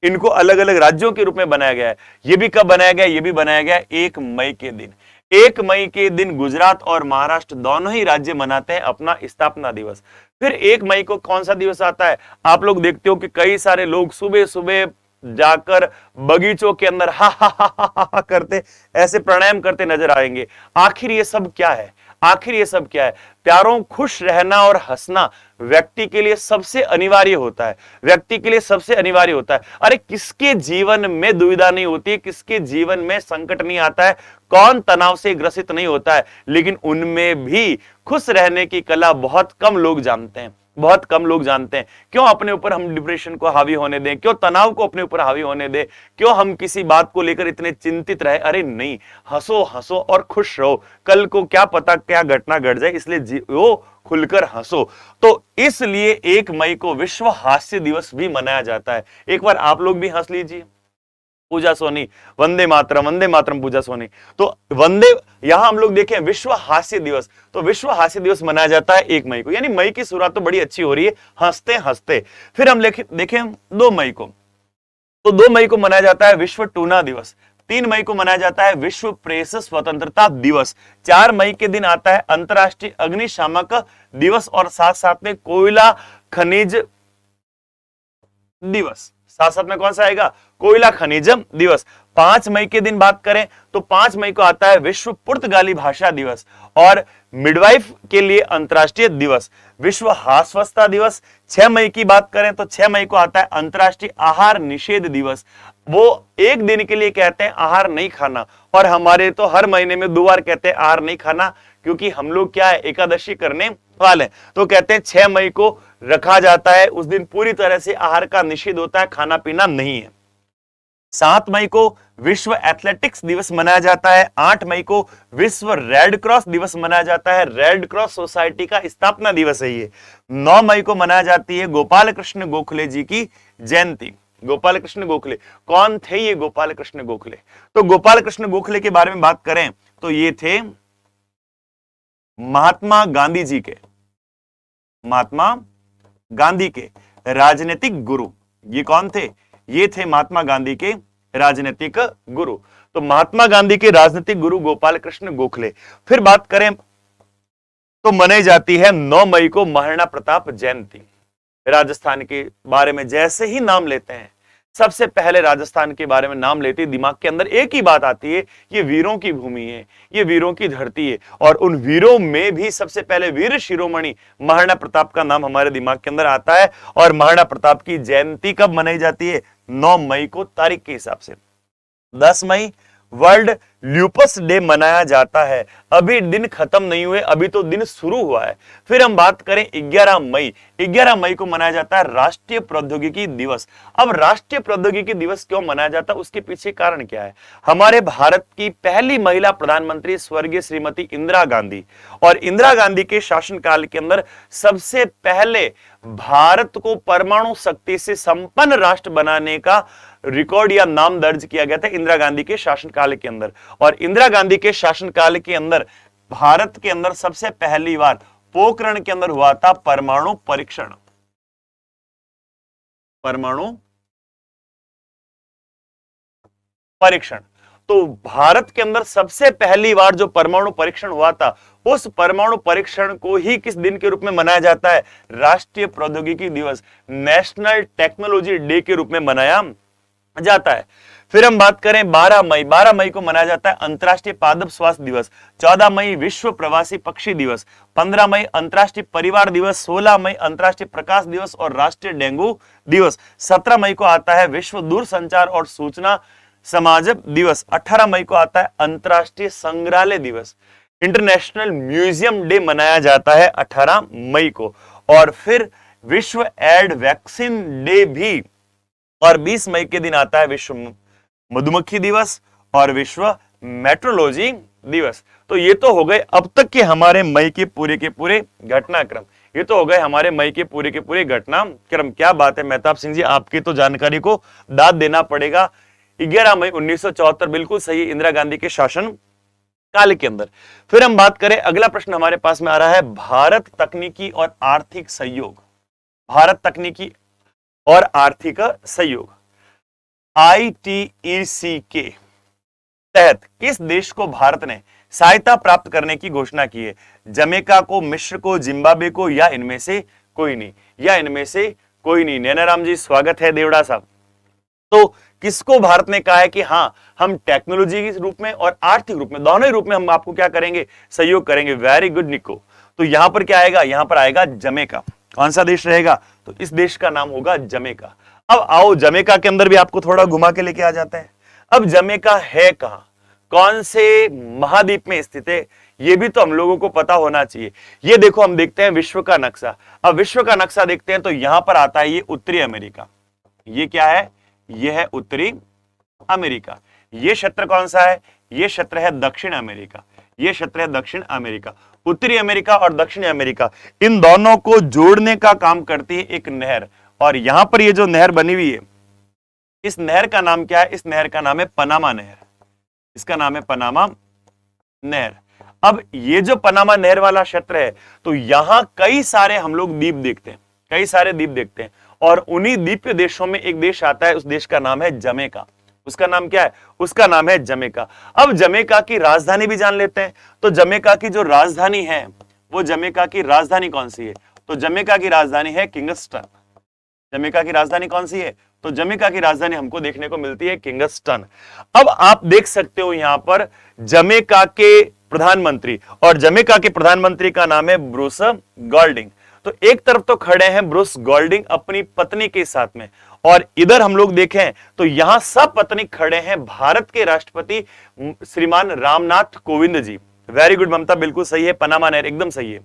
इनको अलग अलग राज्यों के रूप में बनाया गया है। ये भी कब बनाया गया, ये भी बनाया गया 1 मई के दिन। 1 मई के दिन गुजरात और महाराष्ट्र दोनों ही राज्य मनाते हैं अपना स्थापना दिवस। फिर 1 मई को कौन सा दिवस आता है, आप लोग देखते हो कि कई सारे लोग सुबह सुबह जाकर बगीचों के अंदर हा हा हा हा हा करते, ऐसे प्राणायाम करते नजर आएंगे। आखिर ये सब क्या है, आखिर ये सब क्या है। प्यारों, खुश रहना और हंसना व्यक्ति के लिए सबसे अनिवार्य होता है, व्यक्ति के लिए सबसे अनिवार्य होता है। अरे किसके जीवन में दुविधा नहीं होती है, किसके जीवन में संकट नहीं आता है, कौन तनाव से ग्रसित नहीं होता है, लेकिन उनमें भी खुश रहने की कला बहुत कम लोग जानते हैं, बहुत कम लोग जानते हैं। क्यों अपने ऊपर हम डिप्रेशन को हावी होने दें, क्यों तनाव को अपने ऊपर हावी होने दें, क्यों हम किसी बात को लेकर इतने चिंतित रहे। अरे नहीं, हंसो हंसो और खुश रहो, कल को क्या पता क्या घटना घट जाए, इसलिए जियो, खुलकर हंसो। तो इसलिए 1 मई को विश्व हास्य दिवस भी मनाया जाता है। एक बार आप लोग भी हंस लीजिए। पूजा सोनी, वंदे मातरम पूजा सोनी। तो वंदे, यहां हम लोग देखें विश्व हास्य दिवस, तो विश्व हास्य दिवस मनाया जाता है 1 मई को, यानी मई की शुरुआत तो बड़ी अच्छी हो रही है, हंसते हंसते। फिर हम देखें 2 मई को, तो 2 मई को मनाया जाता है विश्व टूना दिवस। 3 मई को मनाया जाता है विश्व प्रेस स्वतंत्रता दिवस। 4 मई के दिन आता है अंतरराष्ट्रीय अग्निशामक दिवस, और साथ साथ में कोयला खनिज दिवस। साथ साथ में कौन सा आएगा, कोयला खनिजम दिवस। 5 मई के दिन बात करें तो 5 मई को आता है विश्व पुर्तगाली भाषा दिवस और मिडवाइफ के लिए अंतरराष्ट्रीय दिवस, विश्व हास्यवस्ता दिवस। 6 मई की बात करें तो 6 मई को आता है अंतरराष्ट्रीय आहार निषेध दिवस। वो एक दिन के लिए कहते हैं आहार नहीं खाना, और हमारे तो हर महीने में 2 बार कहते हैं आहार नहीं खाना, क्योंकि हम लोग क्या है, एकादशी करने वाले, तो कहते हैं 6 मई को रखा जाता है, उस दिन पूरी तरह से आहार का निषेध होता है, खाना पीना नहीं है। 7 मई को विश्व एथलेटिक्स दिवस मनाया जाता है। 8 मई को विश्व रेड क्रॉस दिवस मनाया जाता है, रेड क्रॉस सोसाइटी का स्थापना दिवस है ये। 9 मई को मनाया जाती है गोपाल कृष्ण गोखले जी की जयंती। गोपाल कृष्ण गोखले कौन थे, ये गोपाल कृष्ण गोखले, तो गोपाल कृष्ण गोखले के बारे में बात करें तो ये थे महात्मा गांधी जी के, महात्मा गांधी के राजनीतिक गुरु। ये कौन थे, ये थे महात्मा गांधी के राजनीतिक गुरु। तो महात्मा गांधी के राजनीतिक गुरु गोपाल कृष्ण गोखले। फिर बात करें तो मनाई जाती है 9 मई को महाराणा प्रताप जयंती। राजस्थान के बारे में जैसे ही नाम लेते हैं, सबसे पहले राजस्थान के बारे में नाम लेते ही दिमाग के अंदर एक ही बात आती है, ये वीरों की भूमि है, ये वीरों की धरती है। और उन वीरों में भी सबसे पहले वीर शिरोमणि महाराणा प्रताप का नाम हमारे दिमाग के अंदर आता है। और महाराणा प्रताप की जयंती कब मनाई जाती है? 9 मई को, तारीख के हिसाब से। 10 मई वर्ल्ड ल्यूपस डे मनाया जाता है। अभी दिन खत्म नहीं हुए, अभी तो दिन शुरू हुआ है। फिर हम बात करें 11 मई, 11 मई को मनाया जाता है राष्ट्रीय प्रौद्योगिकी दिवस। अब राष्ट्रीय प्रौद्योगिकी दिवस क्यों मनाया जाता है, उसके पीछे कारण क्या है? हमारे भारत की पहली महिला प्रधानमंत्री स्वर्गीय श्रीमती इंदिरा गांधी, और इंदिरा गांधी के शासनकाल के अंदर सबसे पहले भारत को परमाणु शक्ति से संपन्न राष्ट्र बनाने का रिकॉर्ड या नाम दर्ज किया गया था इंदिरा गांधी के शासनकाल के अंदर। और इंदिरा गांधी के शासनकाल के अंदर भारत के अंदर सबसे पहली बार पोखरण के अंदर हुआ था परमाणु परीक्षण। परमाणु परीक्षण, तो भारत के अंदर सबसे पहली बार जो परमाणु परीक्षण हुआ था, उस परमाणु परीक्षण को ही किस दिन के रूप में मनाया जाता है? राष्ट्रीय प्रौद्योगिकी दिवस, नेशनल टेक्नोलॉजी डे के रूप में मनाया जाता है। फिर हम बात करें 12 मई, 12 मई को मनाया जाता है अंतर्राष्ट्रीय पादप स्वास्थ्य दिवस। 14 मई विश्व प्रवासी पक्षी दिवस। 15 मई अंतर्राष्ट्रीय परिवार दिवस। 16 मई अंतर्राष्ट्रीय प्रकाश दिवस और राष्ट्रीय डेंगू दिवस। 17 मई को आता है विश्व दूरसंचार और सूचना समाज दिवस। 18 मई को आता है अंतर्राष्ट्रीय संग्रहालय दिवस, इंटरनेशनल म्यूजियम डे मनाया जाता है 18 मई को। और फिर विश्व एड वैक्सीन डे भी, और 20 मई के दिन आता है विश्व मधुमक्खी दिवस और विश्व मेट्रोलॉजी दिवस। तो ये तो हो गए अब तक के हमारे मई के पूरे घटनाक्रम। ये तो हो गए हमारे मई के पूरे घटनाक्रम। क्या बात है मेहताब सिंह जी, आपकी तो जानकारी को दाद देना पड़ेगा। 11 मई 1974 बिल्कुल सही, इंदिरा गांधी के शासन काल के अंदर। फिर हम बात करें, अगला प्रश्न हमारे पास में आ रहा है भारत तकनीकी और आर्थिक सहयोग। भारत तकनीकी और आर्थिक सहयोग ITEC के तहत किस देश को भारत ने सहायता प्राप्त करने की घोषणा की है? जमैका को, मिस्र को, जिम्बाब्वे को, या इनमें से कोई नहीं? या इनमें से कोई नहीं? नैनाराम जी स्वागत है, देवड़ा साहब। तो किसको भारत ने कहा है कि हां हम टेक्नोलॉजी के रूप में और आर्थिक रूप में, दोनों ही रूप में हम आपको क्या करेंगे? सहयोग करेंगे। वेरी गुड निको। तो यहां पर क्या आएगा? यहां पर आएगा जमैका। कौन सा देश रहेगा? तो इस देश का नाम होगा जमैका। अब आओ जमैका के अंदर भी आपको थोड़ा घुमा के लेके आ जाते हैं। अब जमैका है कहां, कौन से महाद्वीप में स्थित है, ये भी तो हम लोगों को पता होना चाहिए। ये देखो, हम देखते हैं विश्व का नक्शा। अब विश्व का नक्शा देखते हैं तो यहां पर आता है ये उत्तरी अमेरिका। ये क्या है? ये है उत्तरी अमेरिका। ये क्षेत्र कौन सा है? ये क्षेत्र है दक्षिण अमेरिका। ये क्षेत्र है दक्षिण अमेरिका। उत्तरी अमेरिका और दक्षिण अमेरिका, इन दोनों को जोड़ने का काम करती है एक नहर। और यहां पर ये जो नहर बनी हुई है, इस नहर का नाम क्या है? इस नहर का नाम है पनामा नहर। इसका नाम है पनामा नहर। अब ये जो पनामा नहर वाला क्षेत्र है, तो यहां कई सारे हम लोग द्वीप देखते हैं, कई सारे द्वीप देखते हैं। और उन्हीं द्वीप देशों में एक देश आता है, उस देश का नाम है जमैका। उसका नाम क्या है? उसका नाम है जमैका। अब जमैका की राजधानी भी जान लेते हैं। तो जमैका की जो राजधानी है, वो जमैका की राजधानी कौन सी है? तो जमैका की राजधानी है किंगस्टन। जमैका की राजधानी कौन सी है? तो जमैका की राजधानी हमको देखने को मिलती है किंगस्टन। अब आप देख सकते हो यहां पर जमैका के प्रधानमंत्री, और जमैका के प्रधानमंत्री का नाम है ब्रूस गोल्डिंग। तो एक तरफ तो खड़े हैं ब्रूस गोल्डिंग अपनी पत्नी के साथ में, और इधर हम लोग देखें तो यहां सब पत्नी खड़े हैं भारत के राष्ट्रपति श्रीमान रामनाथ कोविंद जी। वेरी गुड ममता, बिल्कुल सही है, पनामा नहर एकदम सही है।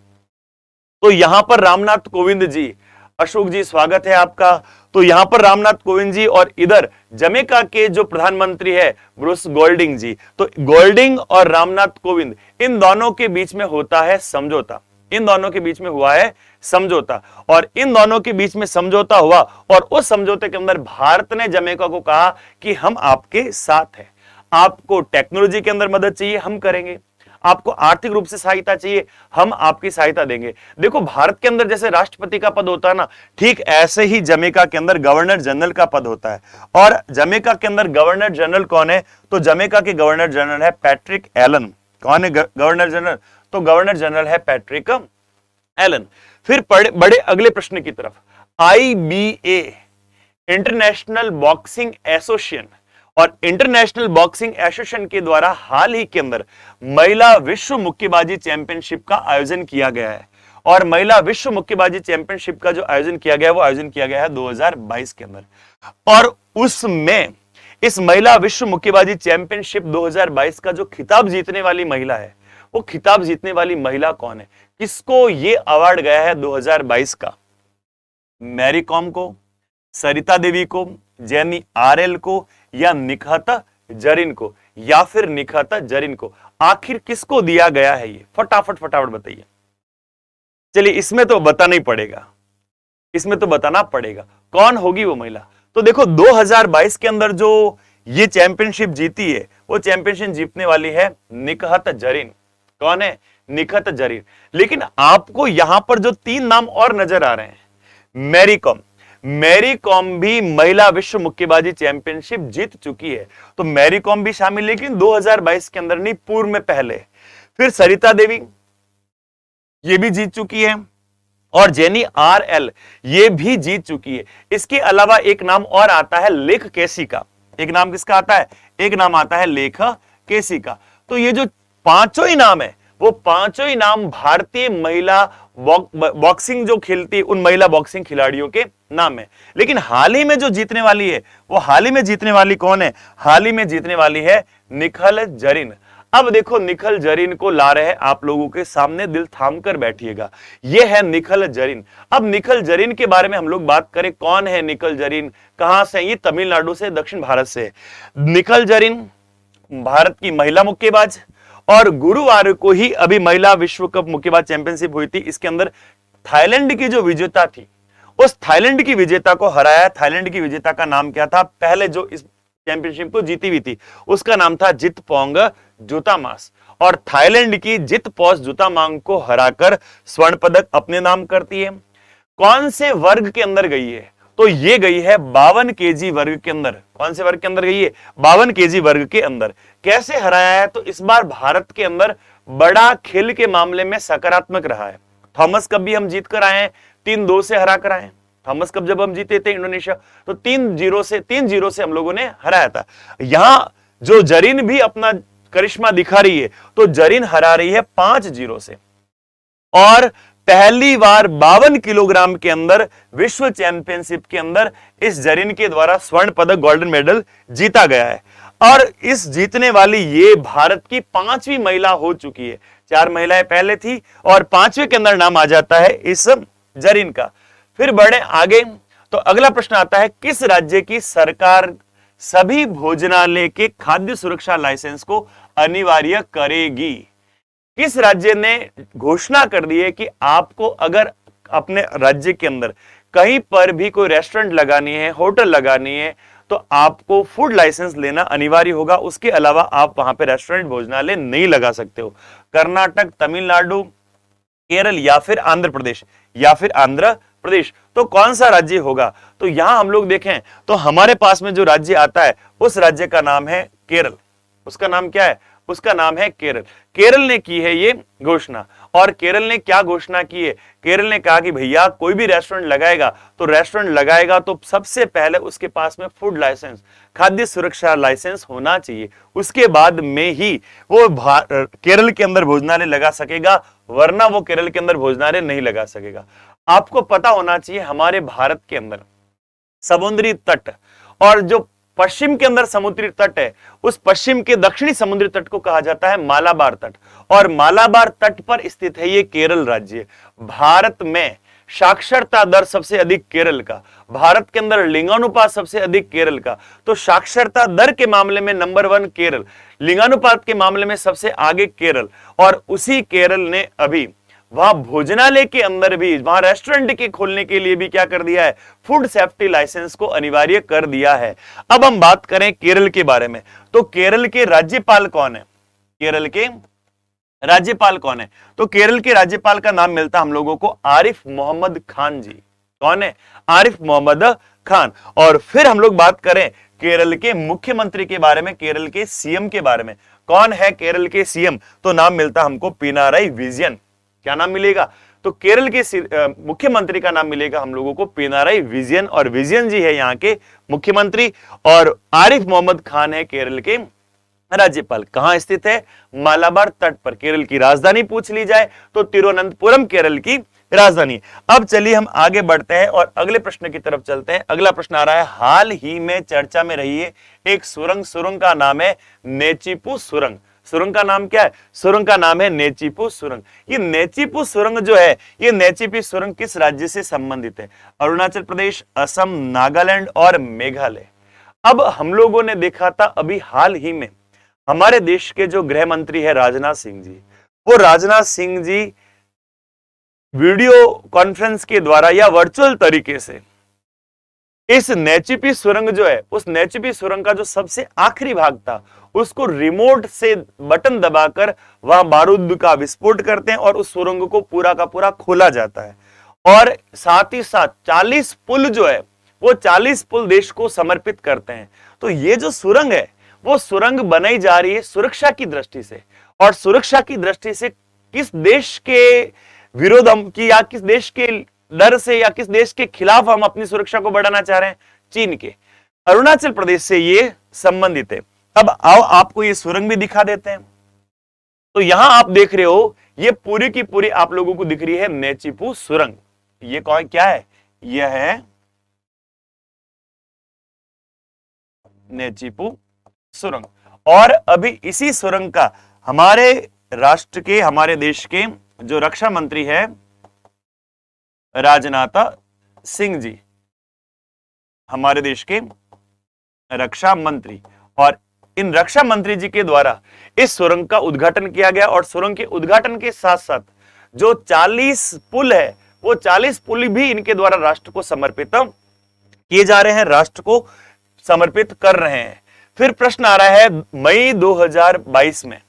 तो यहां पर रामनाथ कोविंद जी, अशोक जी स्वागत है आपका। तो यहां पर रामनाथ कोविंद जी और इधर जमैका के जो प्रधानमंत्री है ब्रूस गोल्डिंग जी। तो गोल्डिंग और रामनाथ कोविंद, इन दोनों के बीच में होता है समझौता। इन दोनों के बीच में हुआ है समझौता, और इन दोनों के बीच में समझौता हुआ, और उस समझौते के अंदर भारत ने जमैका को कहा कि हम आपके साथ हैं। आपको टेक्नोलॉजी के अंदर मदद चाहिए, हम करेंगे। आपको आर्थिक रूप से सहायता चाहिए, हम आपकी सहायता देंगे। देखो, भारत के अंदर जैसे राष्ट्रपति का पद होता है ना, ठीक ऐसे ही जमैका के अंदर गवर्नर जनरल का पद होता है। और जमैका के अंदर गवर्नर जनरल कौन है? तो जमैका के गवर्नर जनरल है पैट्रिक एलन। कौन है गवर्नर जनरल? तो गवर्नर जनरल है पैट्रिक एलन। फिर बड़े अगले प्रश्न की तरफ, IBA इंटरनेशनल बॉक्सिंग एसोसिएशन और इंटरनेशनल बॉक्सिंग एसोसिएशन के द्वारा हाल ही के अंदर महिला विश्व मुक्केबाजी चैंपियनशिप का आयोजन किया गया है। और महिला विश्व मुक्केबाजी चैंपियनशिप का जो आयोजन किया गया है वो आयोजन किया गया है 2022 के अंदर। और उसमें इस महिला विश्व मुक्केबाजी चैंपियनशिप 2022 का जो खिताब जीतने वाली महिला है, वो खिताब जीतने वाली महिला कौन है, किसको ये अवार्ड गया है 2022 का? मैरी कॉम को, सरिता देवी को, जेनी आरएल को, या निखत जरीन को, या फिर निखत जरीन को? आखिर किसको दिया गया है ये? फटाफट फटाफट बताइए। चलिए, इसमें तो बताना ही पड़ेगा, इसमें तो बताना पड़ेगा कौन होगी वो महिला। तो देखो 2022 के अंदर जो ये चैंपियनशिप जीती है, वो चैंपियनशिप जीतने वाली है निखत जरीन। कौन है? निखत जरीन। लेकिन आपको यहां पर जो 3 नाम और नजर आ रहे हैं, मैरी कॉम, मैरी कॉम भी महिला विश्व मुक्केबाजी चैंपियनशिप जीत चुकी है, तो मैरी कॉम भी शामिल, लेकिन 2022 के अंदर नहीं, पूर्व में पहले। फिर सरिता देवी, ये भी जीत चुकी है, और जेनी आरएल ये भी जीत चुकी है। इसके अलावा एक नाम और आता है लेख केसी का। एक नाम किसका आता है? एक नाम आता है लेख केसी का। तो ये जो पांचों ही नाम है, वो पांचों ही नाम भारतीय महिला बॉक्सिंग जो खेलती है उन महिला बॉक्सिंग खिलाड़ियों के नाम है। लेकिन हाल ही में जो जीतने वाली है, वो हाल ही में जीतने वाली कौन है? हाल ही में जीतने वाली है निखल जरीन। अब देखो, निखल जरीन को ला रहे हैं आप लोगों के सामने, दिल थाम कर बैठिएगा। यह है निखल जरीन। अब निखल जरीन के बारे में हम लोग बात करें, कौन है निखल जरीन, कहां से? ये तमिलनाडु से, दक्षिण भारत से। निखल जरीन भारत की महिला मुक्केबाज, और गुरुवार को ही अभी महिला विश्व कप मुक्केबाज चैंपियनशिप हुई थी। इसके अंदर थाईलैंड की जो विजेता थी, उस थाईलैंड की विजेता को हराया। थाईलैंड की विजेता का नाम क्या था? पहले जो इस चैंपियनशिप को जीती हुई थी उसका नाम था जितपोंग जुतामास, और थाईलैंड की जितपोस जुतामांग को हराकर स्वर्ण पदक अपने नाम करती है। कौन से वर्ग के अंदर गई है? तो ये गई है 52 केजी वर्ग के अंदर। कौन से वर्ग के अंदर गई है? 52 केजी वर्ग के अंदर। कैसे हराया है? तो इस बार भारत के अंदर बड़ा खेल के मामले में सकारात्मक रहा है। थॉमस कप भी हम जीत कर आए हैं, 3-2 से हरा कर आए। थॉमस कप जब हम जीते थे इंडोनेशिया, तो 3-0 से हम लोगों ने हराया था। यहां जो जरीन भी अपना करिश्मा दिखा रही है, तो जरीन हरा रही है 5-0 से। और पहली बार 52 किलोग्राम के अंदर विश्व चैंपियनशिप के अंदर इस जरीन के द्वारा स्वर्ण पदक, गोल्डन मेडल जीता गया है। और इस जीतने वाली ये भारत की 5वीं महिला हो चुकी है। 4 महिलाएं पहले थी और 5वें के अंदर नाम आ जाता है इस जरीन का। फिर बढ़े आगे, तो अगला प्रश्न आता है, किस राज्य की सरकार सभी भोजनालय के खाद्य सुरक्षा लाइसेंस को अनिवार्य करेगी? किस राज्य ने घोषणा कर दी है कि आपको अगर अपने राज्य के अंदर कहीं पर भी कोई रेस्टोरेंट लगानी है, होटल लगानी है, तो आपको फूड लाइसेंस लेना अनिवार्य होगा। उसके अलावा आप वहां पे रेस्टोरेंट, भोजनालय नहीं लगा सकते हो। कर्नाटक, तमिलनाडु, केरल, या फिर आंध्र प्रदेश, या फिर आंध्र प्रदेश। तो कौन सा राज्य होगा? तो यहां हम लोग देखें तो हमारे पास में जो राज्य आता है उस राज्य का नाम है केरल। उसका नाम क्या है? उसका नाम है केरल। केरल ने की है ये घोषणा। और केरल ने क्या घोषणा की है? केरल ने कहा कि भैया कोई भी रेस्टोरेंट लगाएगा, तो रेस्टोरेंट लगाएगा तो सबसे पहले उसके पास में फूड लाइसेंस, खाद्य सुरक्षा लाइसेंस होना चाहिए। उसके बाद में ही वो केरल के अंदर भोजनालय लगा सकेगा, वरना वो केरल के अंदर भोजनालय नहीं लगा सकेगा। आपको पता होना चाहिए, हमारे भारत के अंदर समुद्री तट, और जो पश्चिम के अंदर समुद्री तट है, उस पश्चिम के दक्षिणी समुद्री तट को कहा जाता है मालाबार तट। और मालाबार तट पर स्थित है ये केरल राज्य। भारत में साक्षरता दर सबसे अधिक केरल का, भारत के अंदर लिंगानुपात सबसे अधिक केरल का। तो साक्षरता दर के मामले में नंबर 1 केरल, लिंगानुपात के मामले में सबसे आगे केरल। और उसी केरल ने अभी वहां भोजनालय के अंदर भी, वहां रेस्टोरेंट के खोलने के लिए भी क्या कर दिया है? फूड सेफ्टी लाइसेंस को अनिवार्य कर दिया है। अब हम बात करें केरल के बारे में, तो केरल के राज्यपाल कौन है? केरल के राज्यपाल कौन है? तो केरल के राज्यपाल का नाम मिलता हम लोगों को आरिफ मोहम्मद खान जी। कौन है? आरिफ मोहम्मद खान। और फिर हम लोग बात करें केरल के मुख्यमंत्री के बारे में, केरल के सीएम के बारे में। कौन है केरल के सीएम? तो नाम मिलता हमको पिनाराई विजयन। क्या नाम मिलेगा? तो केरल के मुख्यमंत्री का नाम मिलेगा हम लोगों को पिनाराई विजयन, और विजयन जी है यहाँ के मुख्यमंत्री, और आरिफ मोहम्मद खान है केरल के राज्यपाल। कहां स्थित है? मालाबार तट पर। केरल की राजधानी पूछ ली जाए तो तिरुवनंतपुरम केरल की राजधानी। अब चलिए हम आगे बढ़ते हैं और अगले प्रश्न की तरफ चलते हैं। अगला प्रश्न आ रहा है, हाल ही में चर्चा में रही है एक सुरंग का नाम है नेचीपू सुरंग। सुरंग का नाम क्या है? सुरंग का नाम है नेचीपू सुरंग। ये नेचीपू सुरंग जो है, ये नेचीपू सुरंग किस राज्य से संबंधित है? अरुणाचल प्रदेश, असम, नागालैंड और मेघालय। अब हम लोगों ने देखा था अभी हाल ही में हमारे देश के जो गृह मंत्री है राजनाथ सिंह जी, वो राजनाथ सिंह जी वीडियो कॉन्फ्रेंस के द्वारा या वर्चुअल तरीके से इस नेचीपी सुरंग जो है, उस नेचीपी सुरंग का जो सबसे आखिरी भाग था उसको रिमोट से बटन दबाकर वहां बारूद का विस्फोट करते हैं और उस सुरंग को पूरा का पूरा खोला जाता है। और साथ ही साथ 40 पुल जो है, वो 40 पुल देश को समर्पित करते हैं। तो ये जो सुरंग है, वो सुरंग बनाई जा रही है सुरक्षा की दृष्टि से, और सुरक्षा की दृष्टि से किस देश के विरोध हम की, या किस देश के डर से, या किस देश के खिलाफ हम अपनी सुरक्षा को बढ़ाना चाह रहे हैं? चीन के। अरुणाचल प्रदेश से ये संबंधित है। अब आओ आपको ये सुरंग भी दिखा देते हैं। तो यहां आप देख रहे हो, ये पूरी की पूरी आप लोगों को दिख रही है नेचीपू सुरंग। ये कौन क्या है? यह है नेचीपू सुरंग। और अभी इसी सुरंग का हमारे राष्ट्र के, हमारे देश के जो रक्षा मंत्री है राजनाथ सिंह जी, हमारे देश के रक्षा मंत्री, और इन रक्षा मंत्री जी के द्वारा इस सुरंग का उद्घाटन किया गया। और सुरंग के उद्घाटन के साथ साथ जो 40 पुल है, वो 40 पुल भी इनके द्वारा राष्ट्र को समर्पित किए जा रहे हैं, राष्ट्र को समर्पित कर रहे हैं। फिर प्रश्न आ रहा है, मई 2022 में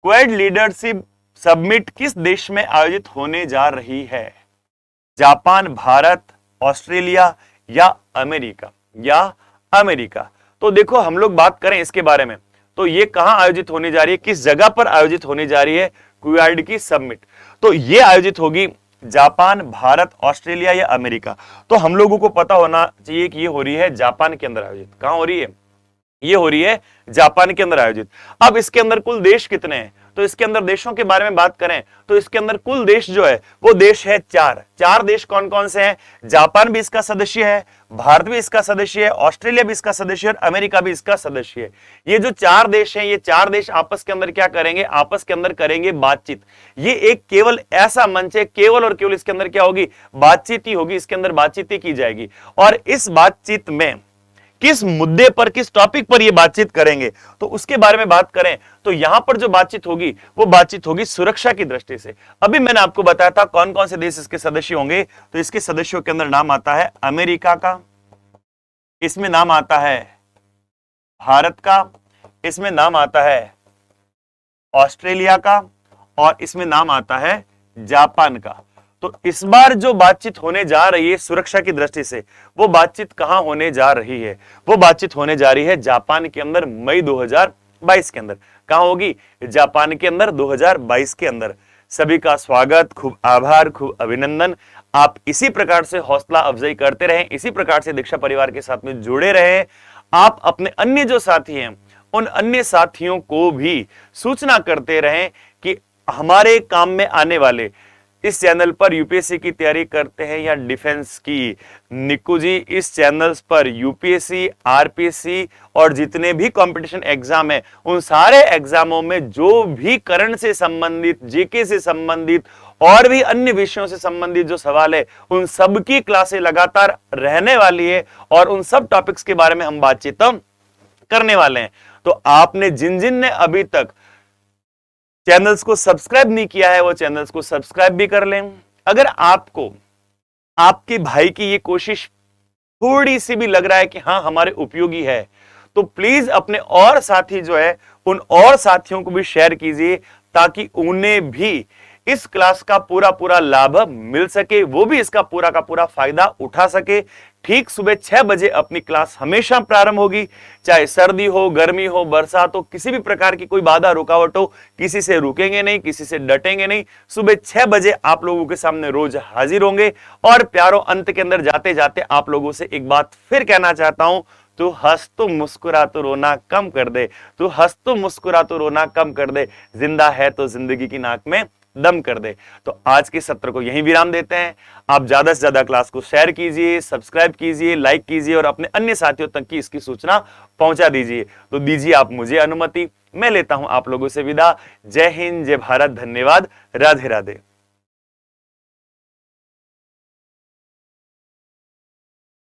क्वाड लीडरशिप समिट किस देश में आयोजित होने जा रही है? जापान, भारत, ऑस्ट्रेलिया या अमेरिका? तो देखो, हम लोग बात करें इसके बारे में, तो ये कहां आयोजित होने जा रही है, किस जगह पर आयोजित होने जा रही है क्वाड की समिट? तो ये आयोजित होगी जापान, भारत, ऑस्ट्रेलिया या अमेरिका। तो हम लोगों को पता होना चाहिए कि ये हो रही है जापान के अंदर आयोजित। कहां हो रही है? ये हो रही है जापान के अंदर आयोजित। अब इसके अंदर कुल देश कितने हैं? तो इसके अंदर देशों के बारे में बात करें तो इसके अंदर कुल देश जो है वो देश है 4 देश। कौन कौन से हैं? जापान भी इसका सदस्य है, भारत भी इसका सदस्य है, ऑस्ट्रेलिया भी इसका सदस्य है और अमेरिका भी इसका सदस्य है। ये जो 4 देश हैं, ये 4 देश आपस के अंदर क्या करेंगे? आपस के अंदर करेंगे बातचीत। ये एक केवल ऐसा मंच है, केवल और केवल इसके अंदर क्या होगी? बातचीत ही होगी, इसके अंदर बातचीत ही की जाएगी। और इस बातचीत में किस मुद्दे पर, किस टॉपिक पर ये बातचीत करेंगे, तो उसके बारे में बात करें तो यहां पर जो बातचीत होगी वो बातचीत होगी सुरक्षा की दृष्टि से। अभी मैंने आपको बताया था कौन कौन से देश इसके सदस्य होंगे, तो इसके सदस्यों के अंदर नाम आता है अमेरिका का, इसमें नाम आता है भारत का, इसमें नाम आता है ऑस्ट्रेलिया का, और इसमें नाम आता है जापान का। तो इस बार जो बातचीत होने जा रही है सुरक्षा की दृष्टि से, वो बातचीत कहां होने जा रही है? वो बातचीत होने जा रही है जापान के अंदर, मई 2022 के अंदर। कहां होगी? जापान के अंदर, 2022 के अंदर। सभी का स्वागत, खूब आभार, खूब अभिनंदन। आप इसी प्रकार से हौसला अफजाई करते रहें, इसी प्रकार से दीक्षा परिवार के साथ में जुड़े रहें। आप अपने अन्य जो साथी हैं, उन अन्य साथियों को भी सूचना करते रहें कि हमारे काम में आने वाले इस चैनल पर यूपीएससी की तैयारी करते हैं या डिफेंस की, निक्कू जी इस चैनल्स पर यूपीएससी, आरपीएससी और जितने भी कंपटीशन एग्जाम है, उन सारे एग्जामों में जो भी करंट से संबंधित, जीके से संबंधित और भी अन्य विषयों से संबंधित जो सवाल है, उन सब की क्लासें लगातार रहने वाली है और उन सब टॉपिक्स के बारे में हम बातचीत करने वाले हैं। तो आपने जिन ने अभी तक चैनल्स को सब्सक्राइब नहीं किया है, वो चैनल्स को सब्सक्राइब भी कर लें। अगर आपको आपके भाई की ये कोशिश थोड़ी सी भी लग रहा है कि हाँ हमारे उपयोगी है, तो प्लीज अपने और साथी जो है, उन और साथियों को भी शेयर कीजिए ताकि उन्हें भी इस क्लास का पूरा पूरा लाभ मिल सके, वो भी इसका पूरा का पूरा फायदा उठा सके। ठीक सुबह 6 बजे अपनी क्लास हमेशा प्रारंभ होगी, चाहे सर्दी हो, गर्मी हो, बरसात हो, किसी भी प्रकार की कोई बाधा रुकावट हो, किसी से रुकेंगे नहीं, किसी से डटेंगे नहीं। सुबह 6 बजे आप लोगों के सामने रोज हाजिर होंगे। और प्यारो, अंत के अंदर जाते जाते आप लोगों से एक बात फिर कहना चाहता हूं, तू हंस तो मुस्कुरा तो रोना कम कर दे, तू हंस तो मुस्कुरा तो रोना कम कर दे, जिंदा है तो जिंदगी की नाक में दम कर दे। तो आज के सत्र को यहीं विराम देते हैं। आप ज्यादा से ज्यादा क्लास को शेयर कीजिए, सब्सक्राइब कीजिए, लाइक कीजिए और अपने अन्य साथियों तक की इसकी सूचना पहुंचा दीजिए। तो दीजिए आप मुझे अनुमति, मैं लेता हूं आप लोगों से विदा। जय हिंद, जय भारत, धन्यवाद, राधे राधे।